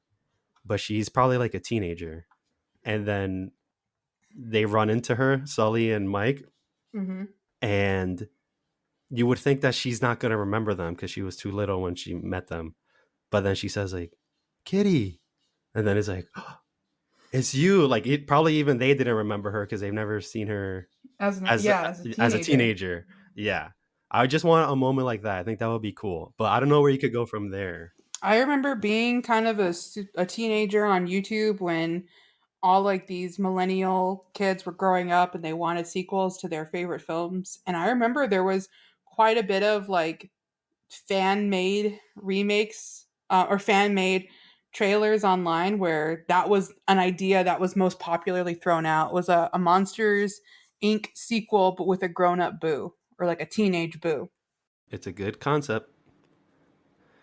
but she's probably like a teenager. And then they run into her, Sully and Mike, Hmm. and you would think that she's not going to remember them because she was too little when she met them. But then she says like, Kitty. And then it's like, oh, it's you. Like it probably even they didn't remember her because they've never seen her as As a as a teenager. teenager. Yeah. I just want a moment like that. I think that would be cool. But I don't know where you could go from there. I remember being kind of a teenager on YouTube when all like these millennial kids were growing up and they wanted sequels to their favorite films. And I remember there was quite a bit of like fan made remakes or fan made trailers online where that was an idea that was most popularly thrown out was a Monsters Inc. sequel but with a grown up Boo or like a teenage Boo. It's a good concept.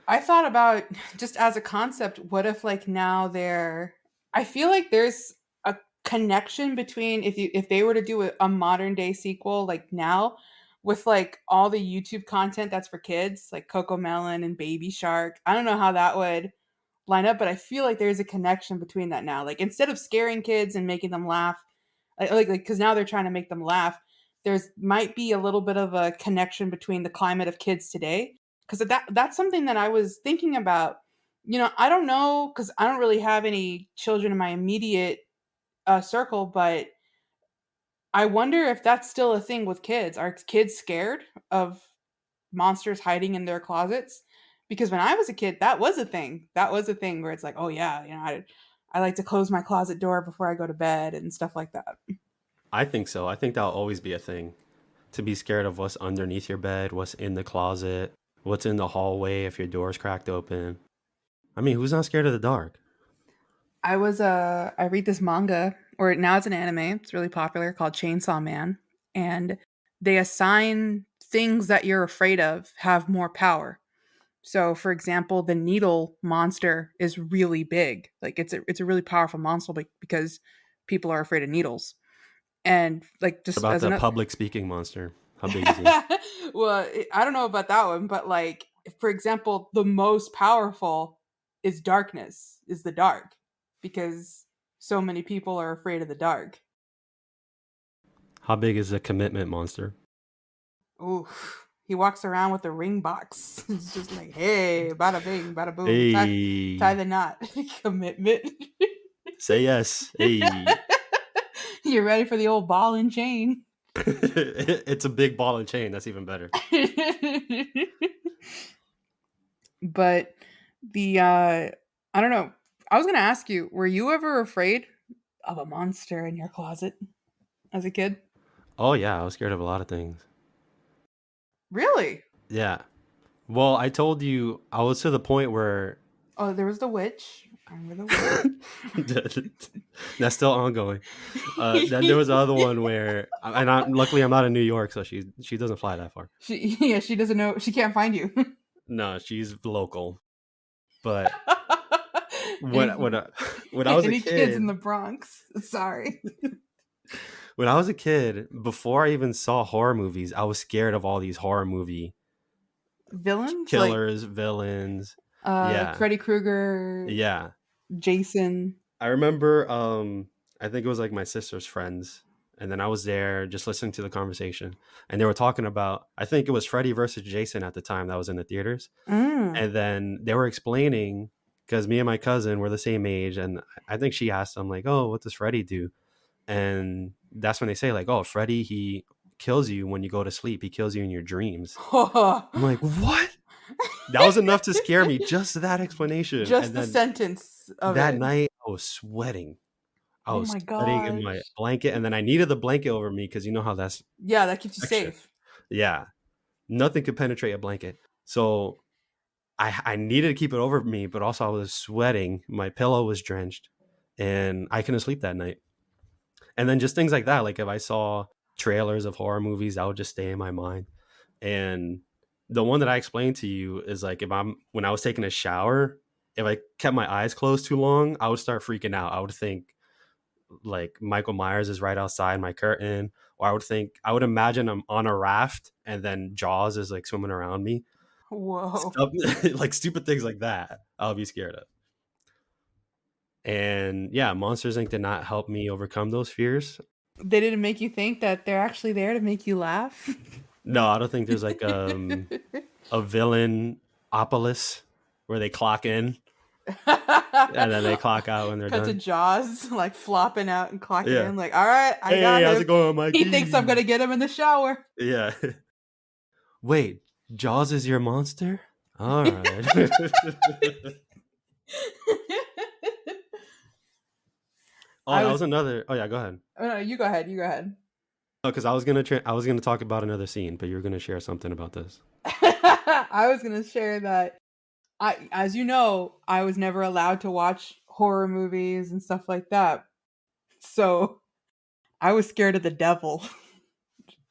I thought about just as a concept, what if like now they're I feel like there's a connection between if they were to do a modern day sequel like now with like all the YouTube content that's for kids, like Coco Melon and Baby Shark. I don't know how that would line up, but I feel like there's a connection between that now. Like instead of scaring kids and making them laugh, like because now they're trying to make them laugh, there's might be a little bit of a connection between the climate of kids today. Because that's something that I was thinking about. You know, I don't know because I don't really have any children in my immediate circle, but I wonder if that's still a thing with kids. Are kids scared of monsters hiding in their closets? Because when I was a kid, that was a thing. That was a thing where it's like, oh yeah, you know, I like to close my closet door before I go to bed and stuff like that. I think so. I think that'll always be a thing. To be scared of what's underneath your bed, what's in the closet, what's in the hallway if your door's cracked open. I mean, who's not scared of the dark? I read this manga or now it's an anime. It's really popular called Chainsaw Man, and they assign things that you're afraid of have more power. So, for example, the needle monster is really big. Like it's a really powerful monster because people are afraid of needles. And like What just about as the an public speaking monster? How big is he? well, I don't know about that one, but like for example, the most powerful is darkness, is the dark, because so many people are afraid of the dark. How big is the commitment monster? Ooh, he walks around with a ring box. It's just like, hey, bada bing, bada boom, tie Hey, the knot, commitment. say yes. Hey. You're ready for the old ball and chain. It's a big ball and chain. That's even better. But the I don't know. I was gonna ask you, were you ever afraid of a monster in your closet as a kid? Oh, yeah. I was scared of a lot of things. Really? Yeah. Well, I told you I was to the point where Oh, there was the witch. I remember the witch. that's still ongoing. Then there was the other one where, and luckily I'm not in New York, so she doesn't fly that far. She doesn't know, she can't find you. No, she's local. But when when any, I, when I was a any kids in kid, the Bronx? Sorry. when I was a kid, before I even saw horror movies, I was scared of all these horror movie Villains killers, villains. like Yeah, Freddy Krueger, yeah. Jason. I remember. I think it was like my sister's friends, and then I was there just listening to the conversation, and they were talking about. I think it was Freddy versus Jason at the time that was in the theaters, Mm. and then they were explaining because me and my cousin were the same age, and I think she asked them like, "Oh, what does Freddy do?" And that's when they say like, "Oh, Freddy, he kills you when you go to sleep. He kills you in your dreams." I'm like, "What?" That was enough to scare me. Just that explanation, Just and the then sentence of that it. night I was sweating. I Oh was my sweating in my gosh. blanket, and then I needed the blanket over me because you know how that's Yeah, that keeps you extra. safe. Yeah, nothing could penetrate a blanket. So I needed to keep it over me, but also I was sweating. My pillow was drenched, and I couldn't sleep that night. And then just things like that, like if I saw trailers of horror movies, that would just stay in my mind. And the one that I explained to you is like if I'm when I was taking a shower, if I kept my eyes closed too long, I would start freaking out. I would think like Michael Myers is right outside my curtain, or I would imagine I'm on a raft and then Jaws is like swimming around me. Whoa. Stuff like stupid things like that. I'll be scared of. And yeah, Monsters Inc. did not help me overcome those fears. They didn't make you think that they're actually there to make you laugh? No, I don't think there's like a villain opolis where they clock in and then they clock out when they're Cut to done. Jaws, like flopping out and clocking Yeah. in, like, all right, I Hey, got how's him. it going, He thinks I'm Mikey? gonna get him in the shower. Yeah. Wait, Jaws is your monster? All right. Oh, I that was was. another. Oh yeah, go ahead. Oh, no, you go ahead. You go ahead. Oh, because I was gonna talk about another scene, but you're gonna share something about this. I was gonna share that as you know, I was never allowed to watch horror movies and stuff like that. So I was scared of the devil.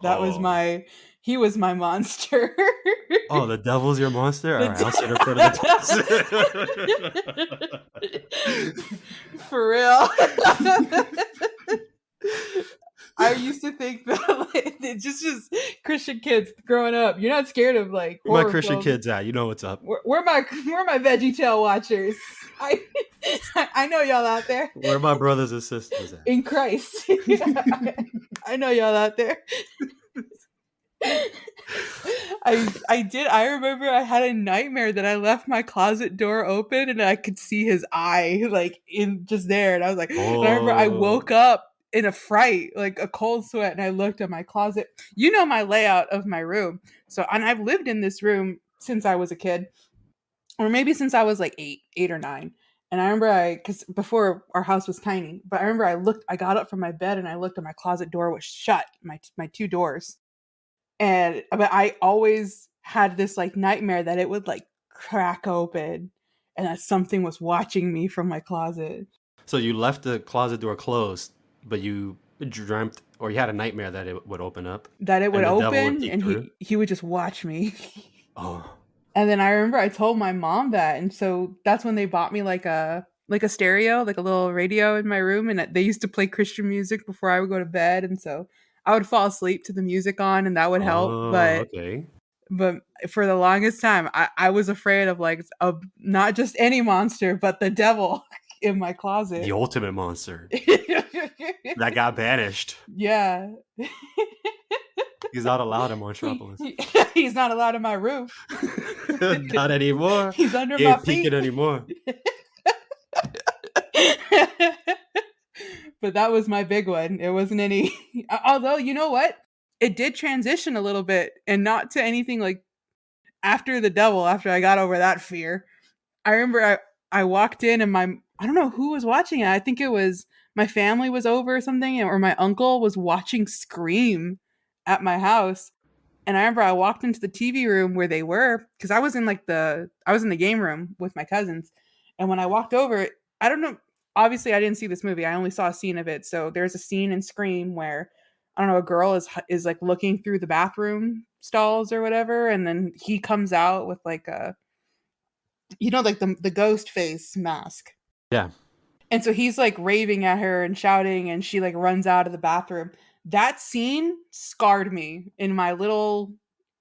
That was Oh. my he was my monster. Oh, the devil's your monster? The All right, I'll sit in front of the. For real. I used to think that like, it's just Christian kids growing up. You're not scared of like Where my horror Christian films. kids at? You know what's up. Where my Veggie Tale watchers? I I know y'all out there Where my brothers and sisters at? in Christ. I know y'all out there. I remember I had a nightmare that I left my closet door open and I could see his eye like in just there, and I was like, and I remember I Oh. woke up in a fright, like a cold sweat, and I looked at my closet. You know my layout of my room. So, and I've lived in this room since I was a kid, or maybe since I was like 8 or 9. And I remember because before our house was tiny, but I remember I got up from my bed and I looked, and my closet door was shut, my two doors. And but I always had this like nightmare that it would like crack open and that something was watching me from my closet. So you left the closet door closed, but you dreamt or you had a nightmare that it would open up That it would and the devil would open peek and through? he would just watch me. Oh. And then I remember I told my mom that, and so that's when they bought me like a stereo, like a little radio in my room, and they used to play Christian music before I would go to bed, and so I would fall asleep to the music on, and that would help. Oh, okay. But for the longest time, I was afraid of like not just any monster, but the devil in my The closet. ultimate monster that got banished. Yeah. He's not allowed in Monstropolis. He's not allowed in my roof. Not anymore. He's under He my ain't feet. peeking anymore. But that was my big one. It wasn't any. Although, you know what? It did transition a little bit, and not to anything like after the devil, after I got over that fear. I remember I walked in and I don't know who was watching it. I think it was my family was over or something, or my uncle was watching Scream at my house. And I remember I walked into the TV room where they were, because I was in the game room with my cousins. And when I walked over, I don't know, obviously I didn't see this movie. I only saw a scene of it. So there's a scene in Scream where I don't know, a girl is like looking through the bathroom stalls or whatever, and then he comes out with like like the ghost face mask. Yeah. And so he's like raving at her and shouting, and she like runs out of the bathroom. That scene scarred me in my little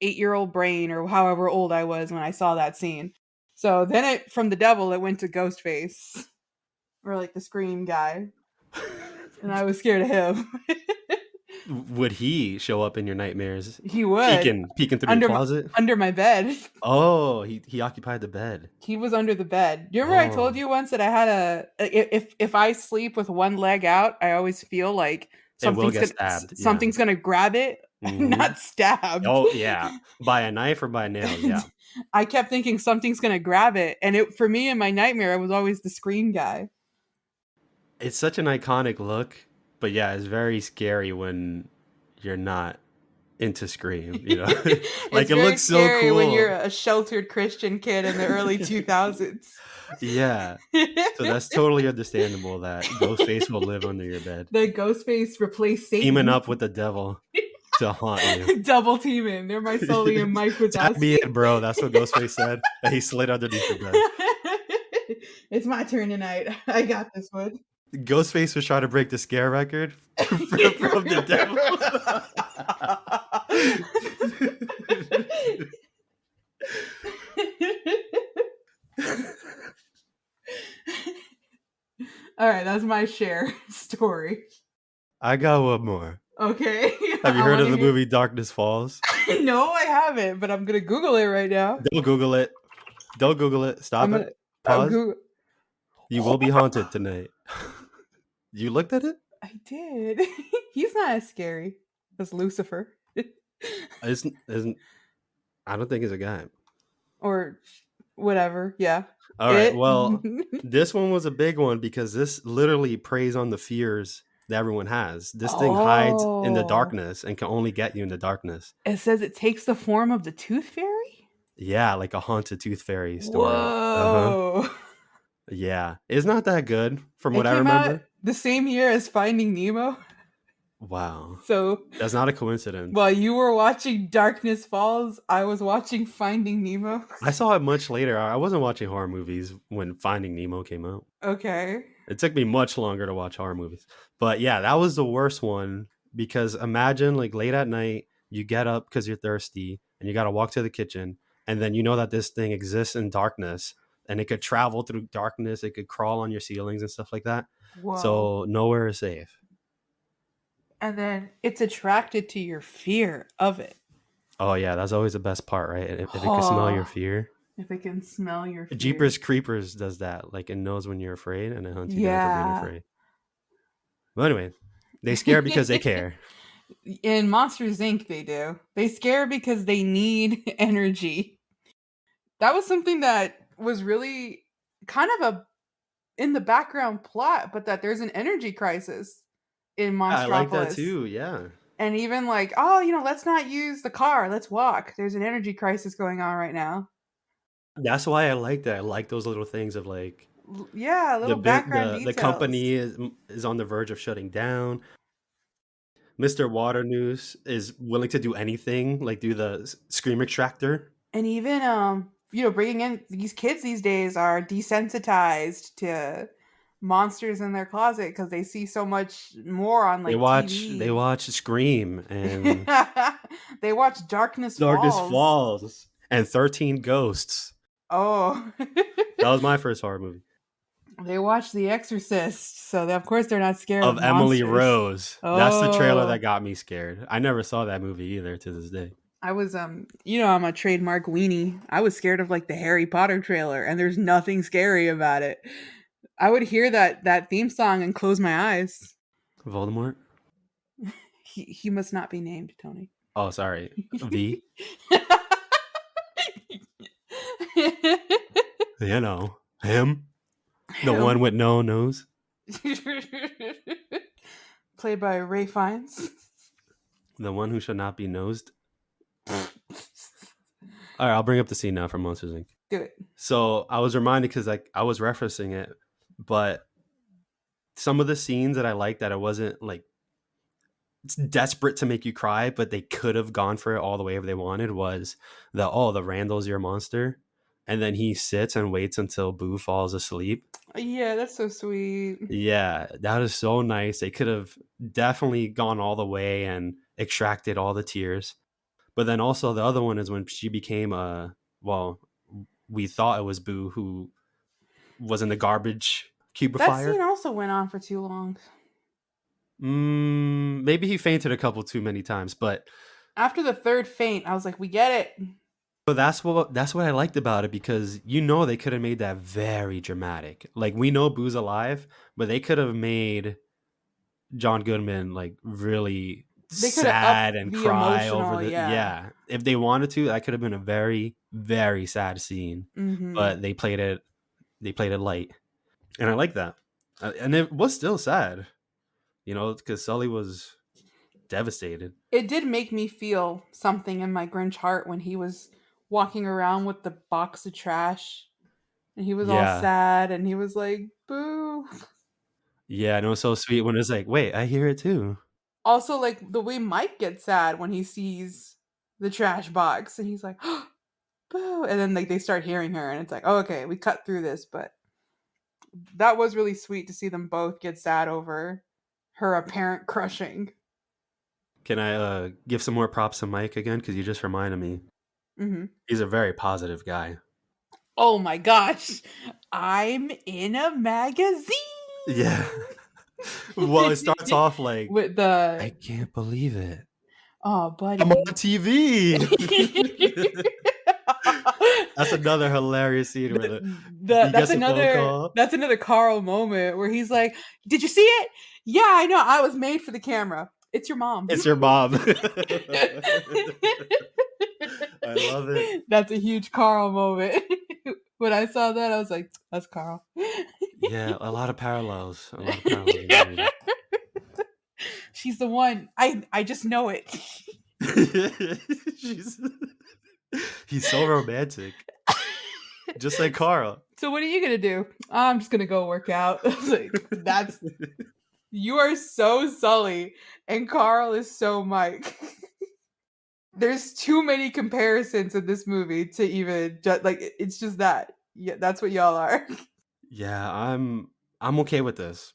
8-year-old brain, or however old I was when I saw that scene. So then from the devil, it went to Ghostface, or like the Scream guy. And I was scared of him. Would he show up in your nightmares? He would. Peeking through your Under closet? under my bed. Oh, he occupied the bed. He was under the bed. Do you remember I told Oh. you once that I had if I sleep with one leg out, I always feel like It will get stabbed. Yeah. something's gonna grab it, not stabbed. Oh yeah. By a knife or by nails, yeah. I kept thinking something's gonna grab it, and it for me in my nightmare, I was always the Scream guy. It's such an iconic look, but yeah, it's very scary when you're not into Scream, you know? Like It's it very looks so scary when you're cool. a sheltered Christian kid in the early 2000s. Yeah. So that's totally understandable that Ghostface will live under your bed. The Ghostface replaced Satan. Teaming up with the devil to haunt you. Double teaming. They're my Sully and Mike Wazowski. Tap me in, bro. That's what Ghostface said. And he slid underneath your bed. It's my turn tonight. I got this one. Ghostface was trying to break the scare record from the devil. All right, that's my share story. I got one more. Okay. Have you heard of the movie Darkness Falls? No, I haven't, but I'm gonna Google it right now. Don't Google it. Don't Google it. Stop it. Pause. You will be haunted tonight. You looked at it? I did. He's not as scary as Lucifer. Isn't I don't think he's a guy. Or Whatever. Yeah. All right. It. Well, this one was a big one because this literally preys on the fears that everyone has. This thing hides in the Oh. darkness and can only get you in the darkness. It says it takes the form of the tooth fairy? Yeah, like a haunted tooth fairy story. Uh-huh. Whoa. Yeah. It's not that good from It what I came out remember. the same year as Finding Nemo. Wow. So That's not a coincidence. while you were watching Darkness Falls, I was watching Finding Nemo. I saw it much later. I wasn't watching horror movies when Finding Nemo came out. Okay. It took me much longer to watch horror movies. But yeah, that was the worst one because imagine like late at night, you get up because you're thirsty and you got to walk to the kitchen. And then you know that this thing exists in darkness and it could travel through darkness. It could crawl on your ceilings and stuff like that. Whoa. So nowhere is safe. And then it's attracted to your fear of it. Oh, yeah. That's always the best part, right? If it can smell your Oh, fear. if it can smell your fear. Jeepers Creepers does that. Like it knows when you're afraid and it hunts you down for being Yeah. afraid. Well, anyway, they scare because they care. In Monsters Inc., they do. They scare because they need energy. That was something that was really kind of a in the background plot, but that there's an energy crisis in I like that Monstropolis. too. Yeah. And even like, oh, let's not use the car, let's walk. There's an energy crisis going on right now. That's why I like that. I like those little things of like Yeah, little background the details. company is on the verge of shutting down. Mr. Water News is willing to do anything, like do the scream extractor. And even bringing in these kids these days are desensitized to monsters in their closet because they see so much more on like They TV. watch Scream and They watch Darkness Darkness Falls. Falls and 13 Ghosts. Oh. That was my first horror movie. They watch The Exorcist, so of course they're not scared Of of Emily monsters. Rose. That's the trailer that Oh. got me scared. I never saw that movie either to this day. I was I'm a trademark weenie. I was scared of like the Harry Potter trailer, and there's nothing scary about it. I would hear that theme song and close my eyes. Voldemort? He must not be named, Tony. Oh, sorry. V? You know, him? The one with no nose? Played by Ray Fiennes. The one who should not be nosed? All right, I'll bring up the scene now from Monsters Inc. Do it. So I was reminded because like I was referencing it, but some of the scenes that I liked that it wasn't like it's desperate to make you cry, but they could have gone for it all the way if they wanted was the Randall's your monster. And then he sits and waits until Boo falls asleep. Yeah, that's so sweet. Yeah, that is so nice. They could have definitely gone all the way and extracted all the tears. But then also the other one is when she became we thought it was Boo who was in the garbage That cubifier. scene also went on for too long. Maybe he fainted a couple too many times, but After the third faint, I was like, we get it. that's what I liked about it because they could have made that very dramatic. Like we know Boo's alive, but they could have made John Goodman like really They could have upped sad and the cry over emotional, the yeah. if they wanted to, that could have been a very very sad scene. Mm-hmm. But they played it light, and I like that. And it was still sad, because Sully was devastated. It did make me feel something in my Grinch heart when he was walking around with the box of trash and he was all Yeah, sad and he was like, boo. yeah, and it was so sweet when it's like, wait, I hear it too. Also, like the way Mike gets sad when he sees the trash box and he's like, boo. And then like they start hearing her and it's like, oh, okay, we cut through this. But that was really sweet to see them both get sad over her apparent crushing. Can I give some more props to Mike again? Because you just reminded me. Mm-hmm. He's a very positive guy. Oh my gosh, I'm in a magazine. Yeah. Well, it starts off like, with I the can't believe it. oh buddy. I'm on TV. That's another hilarious scene where he gets a phone call. That's another Carl moment where he's like, "Did you see it? Yeah, I know. I was made for the camera. It's your mom. It's your mom. I love it. That's a huge Carl moment. When I saw that, I was like, that's Carl. Yeah, a lot of parallels. A lot of parallels in this movie. She's the one. I just know it. She's he's so romantic. Just like Carl. So what are you gonna do? I'm just gonna go work out. I was like, that's you are so Sully, and Carl is so Mike. There's too many comparisons in this movie to even like it's just that. Yeah, that's what y'all are. Yeah, I'm okay with this.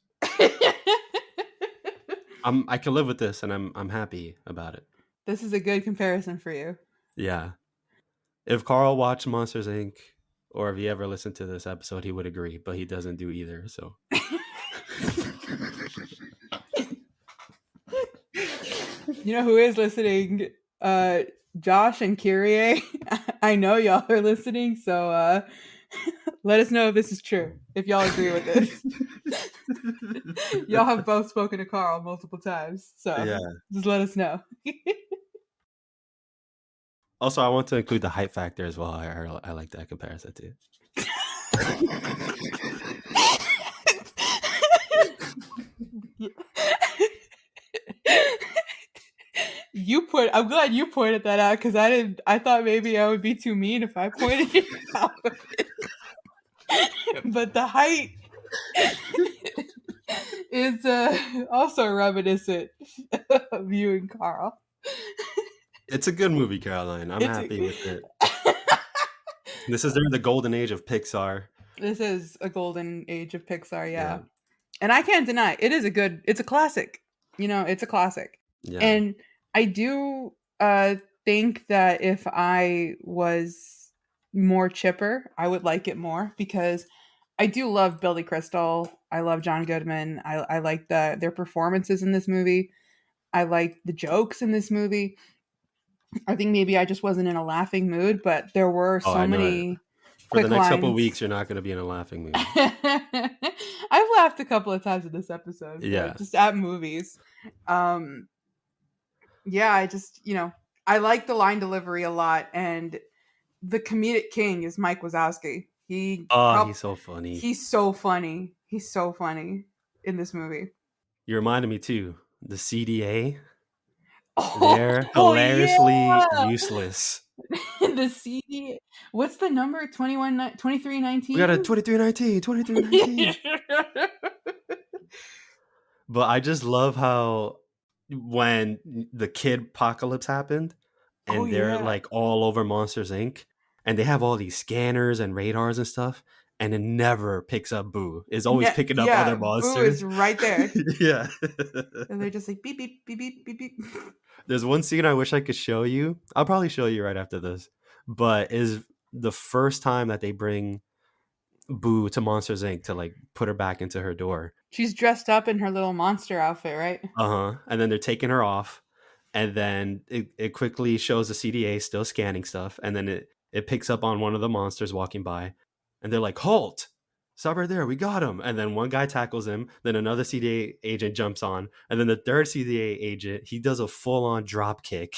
I can live with this, and I'm happy about it. This is a good comparison for you. Yeah. If Carl watched Monsters Inc. or if he ever listened to this episode, he would agree, but he doesn't do either. So You know who is listening? Josh and Kyrie. I know y'all are listening, so let us know if this is true. If y'all agree with this. Y'all have both spoken to Carl multiple times, so yeah. just let us know. Also, I want to include the hype factor as well. I like that comparison too. I'm glad you pointed that out because I thought maybe I would be too mean if I pointed it out. But the height is also reminiscent of you and Carl. It's a good movie, Caroline. I'm happy with it. This is during the golden age of Pixar. This is a golden age of Pixar, yeah. Yeah. And I can't deny it's a classic. You know, it's a classic. Yeah. And I do think that if I was more chipper, I would like it more because I do love Billy Crystal. I love John Goodman. I like their performances in this movie. I like the jokes in this movie. I think maybe I just wasn't in a laughing mood, but there were so many for quick the next couple of lines. weeks, you're not going to be in a laughing mood. I've laughed a couple of times in this episode. Yeah. Just at movies. Yeah, I just, I like the line delivery a lot. And the comedic king is Mike Wazowski. He's so funny. He's so funny. He's so funny in this movie. You reminded me too. The CDA. They're hilariously useless. The CD. What's the number? 2319? We got a 2319, 2319. But I just love how when the kid apocalypse happened and they're like all over Monsters Inc. and they have all these scanners and radars and stuff, and it never picks up Boo. It's always picking up other monsters. Boo is right there. Yeah. And they're just like beep, beep, beep, beep, beep, beep. There's one scene I wish I could show you. I'll probably show you right after this. But is the first time that they bring Boo to Monsters Inc. to like put her back into her door. She's dressed up in her little monster outfit, right? And then they're taking her off. And then it quickly shows the CDA still scanning stuff. And then it picks up on one of the monsters walking by. And they're like, halt! Stop right there. We got him. And then one guy tackles him. Then another CDA agent jumps on. And then the third CDA agent, he does a full-on drop kick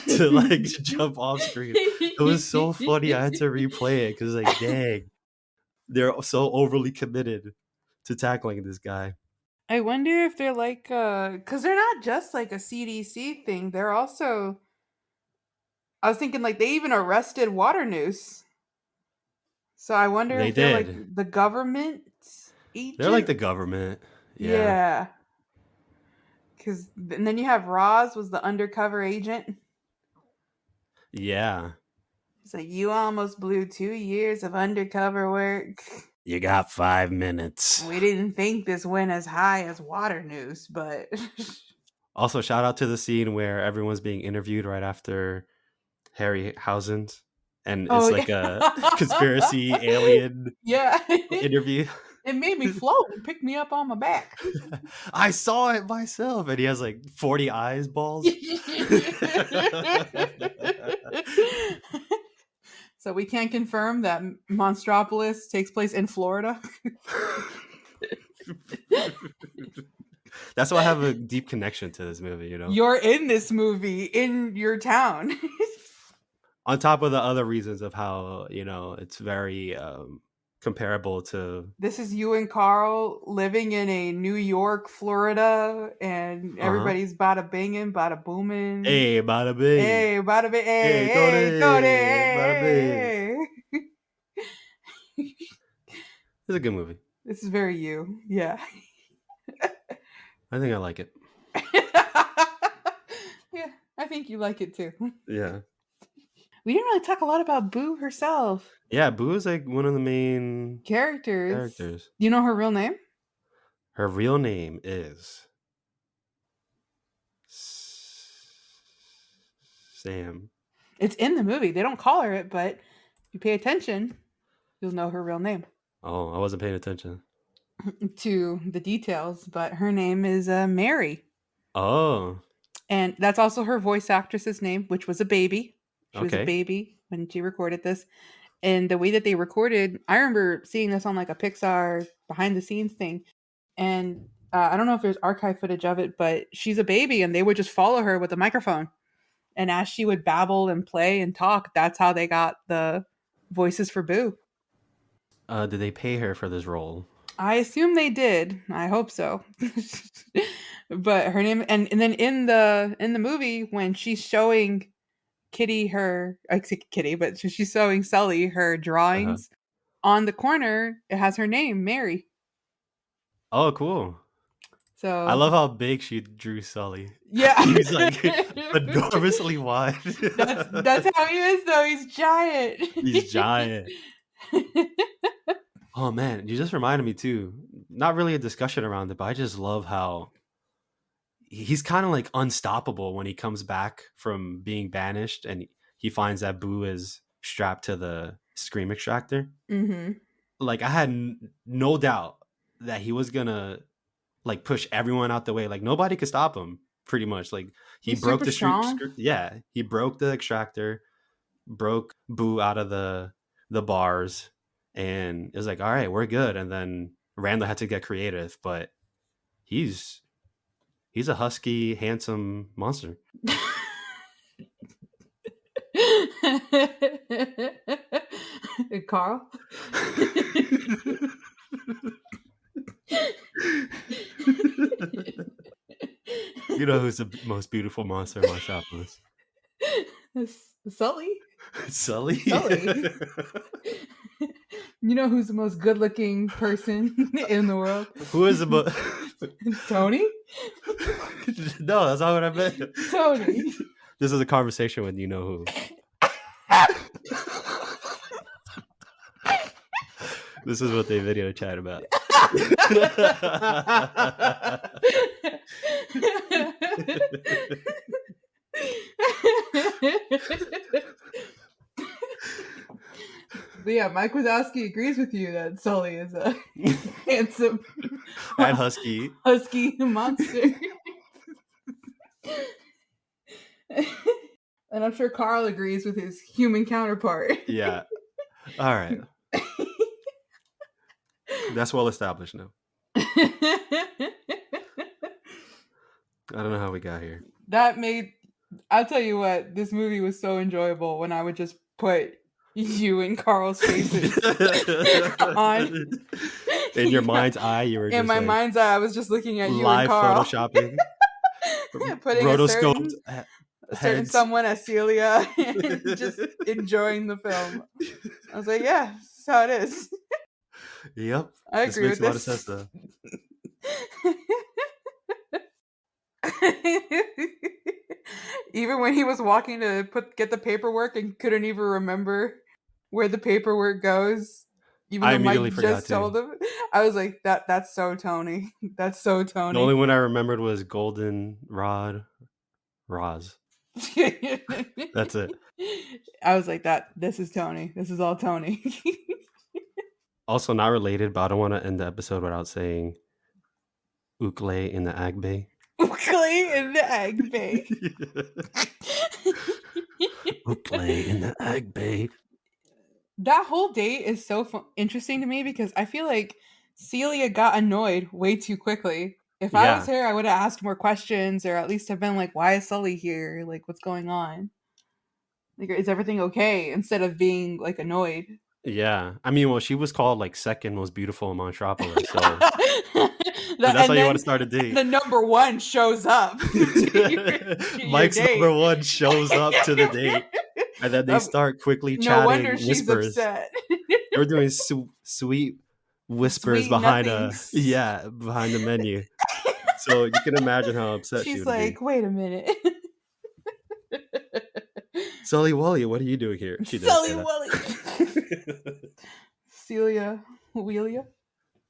to like jump off screen. It was so funny. I had to replay it because like, dang. They're so overly committed to tackling this guy. I wonder if they're like, because they're not just like a CDC thing. They're also, I was thinking like they even arrested Water News. So I wonder if they're like the government agent. They're like the government. Yeah. Because and then you have Roz was the undercover agent. Yeah. It's like, you almost blew 2 years of undercover work. You got 5 minutes. We didn't think this went as high as Water News, but... Also, shout out to the scene where everyone's being interviewed right after Harryhausen's. And it's like a conspiracy alien interview. It made me float and pick me up on my back. I saw it myself. And he has like 40 eyeballs. So we can confirm that Monstropolis takes place in Florida. That's why I have a deep connection to this movie, you know? You're in this movie in your town. On top of the other reasons of how it's very comparable to. This is you and Carl living in a New York, Florida, and Uh-huh. everybody's bada binging, bada booming. Hey, bada bing. Hey, bada bing, hey, Hey, Tony. hey, Tony, Bada bing. hey, hey, hey. It's a good movie. This is very you. Yeah. I think I like it. Yeah, I think you like it too. Yeah. We didn't really talk a lot about Boo herself. Yeah, Boo is like one of the main Characters. characters. Do you know her real name? Her real name is Sam. It's in the movie. They don't call her it, but if you pay attention, you'll know her real name Oh, I wasn't paying attention. to the details. But her name is Mary. Oh, And that's also her voice actress's name, which was a baby. She was a okay. baby when she recorded this. And the way that they recorded, I remember seeing this on like a Pixar behind the scenes thing. And I don't know if there's archive footage of it, but she's a baby and they would just follow her with a microphone. And as she would babble and play and talk, that's how they got the voices for Boo. Did they pay her for this role? I assume they did. I hope so. But her name and then in the movie when she's showing Kitty her I say Kitty, but she's showing Sully her Uh-huh. drawings on the corner, it has her name, Mary. Oh, cool. I So love how big she drew Sully. yeah. He's like enormously wide. That's how he is though. He's giant. He's giant. Oh man, you just reminded me too. Not really a discussion around it, but I just love how he's kind of like unstoppable when he comes back from being banished and he finds that Boo is strapped to the scream extractor. Mhm. Like I had no doubt that he was gonna like push everyone out the way. Like nobody could stop him. Pretty much, like he He's broke super the street. strong. Yeah, he broke the extractor, broke Boo out of the bars, and it was like, all right, we're good. And then Randall had to get creative, but he's he's a husky, handsome monster. Carl. You know who's the most beautiful monster in my shop list? Sully. Sully. Sully. You know who's the most good-looking person in the world? Who is the most? Tony. No, that's not what I meant. Tony. This is a conversation with you know who. This is what they video chat about. But yeah, Mike Wazowski agrees with you that Sully is a handsome And husky. husky monster. And I'm sure Carl agrees with his human counterpart. Yeah. All right. That's well established now. I don't know how we got here. That made, I'll tell you what, this movie was so enjoyable when I would just put you and Carl's faces on. In your mind's eye, you were In just my like mind's eye, I was just looking at you and live Carl. photoshopping, Putting rotoscoped a certain heads. someone as Celia and just enjoying the film. I was like, yeah, that's how it is. Yep. I This agree makes with a lot of this. sense though. Even when he was walking to get the paperwork and couldn't even remember where the paperwork goes, even I though Mike immediately forgot just told too. him, I was like, that's so Tony. That's so The only Tony. one I remembered was Golden Rod Roz. That's it. I was like, this is Tony. This is all Tony. Also not related, but I don't want to end the episode without saying Ukle in the Ag Bay. Clay in the Egg Bay. Ukle in the Ag Bay. That whole date is so interesting to me because I feel like Celia got annoyed way too quickly. If I was Yeah. her, I would have asked more questions or at least have been like, why is Sully here? Like, what's going on? Like, is everything okay? Instead of being like annoyed. Yeah. I mean, well, she was called like second most beautiful in Monstropolis, so if that's how And you want to then start a date. the number one shows up to your Mike's date. number one shows up to the date, and then they start quickly No chatting wonder she's whispers. upset. They were doing sweet whispers Sweet behind nothings. behind the menu. So you can imagine how upset she She's would be. like, wait a minute. Sully Wally, what are you doing here? She didn't say Sully that. Wully. Celia Wheelia.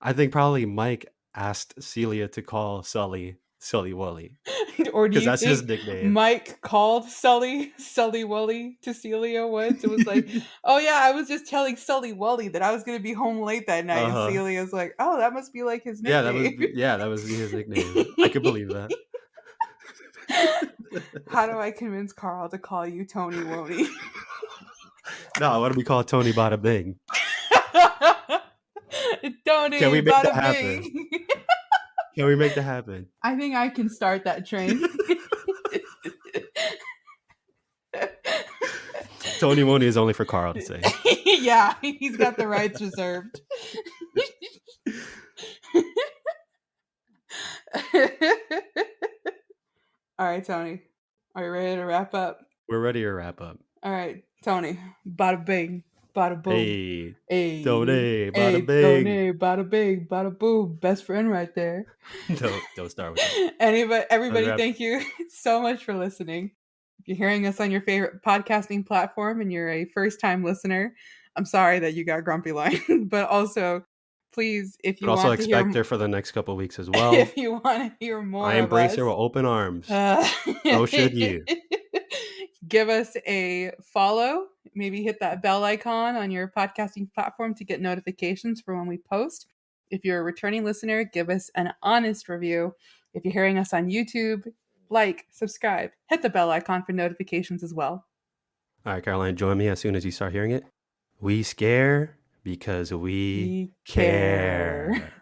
I think probably Mike asked Celia to call Sully Wally. Or do Because you that's his think nickname. Mike called Sully Wully to Celia once? It was like, oh yeah, I was just telling Sully Wully that I was going to be home late that night. And Uh-huh. Celia's like, oh, that must be like his Yeah, nickname. that was his nickname. I could believe that. How do I convince Carl to call you Tony Woney? No, what do we call Tony Bada Bing? Tony Can we make that Bada happen? Bing. Can we make that happen? I think I can start that train. Tony Mooney is only for Carl to say. Yeah, he's got the rights reserved. All right, Tony. Are you ready to wrap up? We're ready to wrap up. All right, Tony. Bada bing, bada boom. Hey, Hey, Tony, bada hey, bing. Tony, bada bing, bada boom. Best friend right there. Don't start with that. Everybody, thank you so much for listening. If you're hearing us on your favorite podcasting platform and you're a first-time listener, I'm sorry that you got Grumpy Line, but also, please, if you also want to hear, expect her for the next couple of weeks as well. if you want to hear more, I embrace her with open arms. So should you. Give us a follow. Maybe hit that bell icon on your podcasting platform to get notifications for when we post. If you're a returning listener, give us an honest review. If you're hearing us on YouTube, like, subscribe, hit the bell icon for notifications as well. All right, Caroline, join me as soon as you start hearing it. We scare because we care.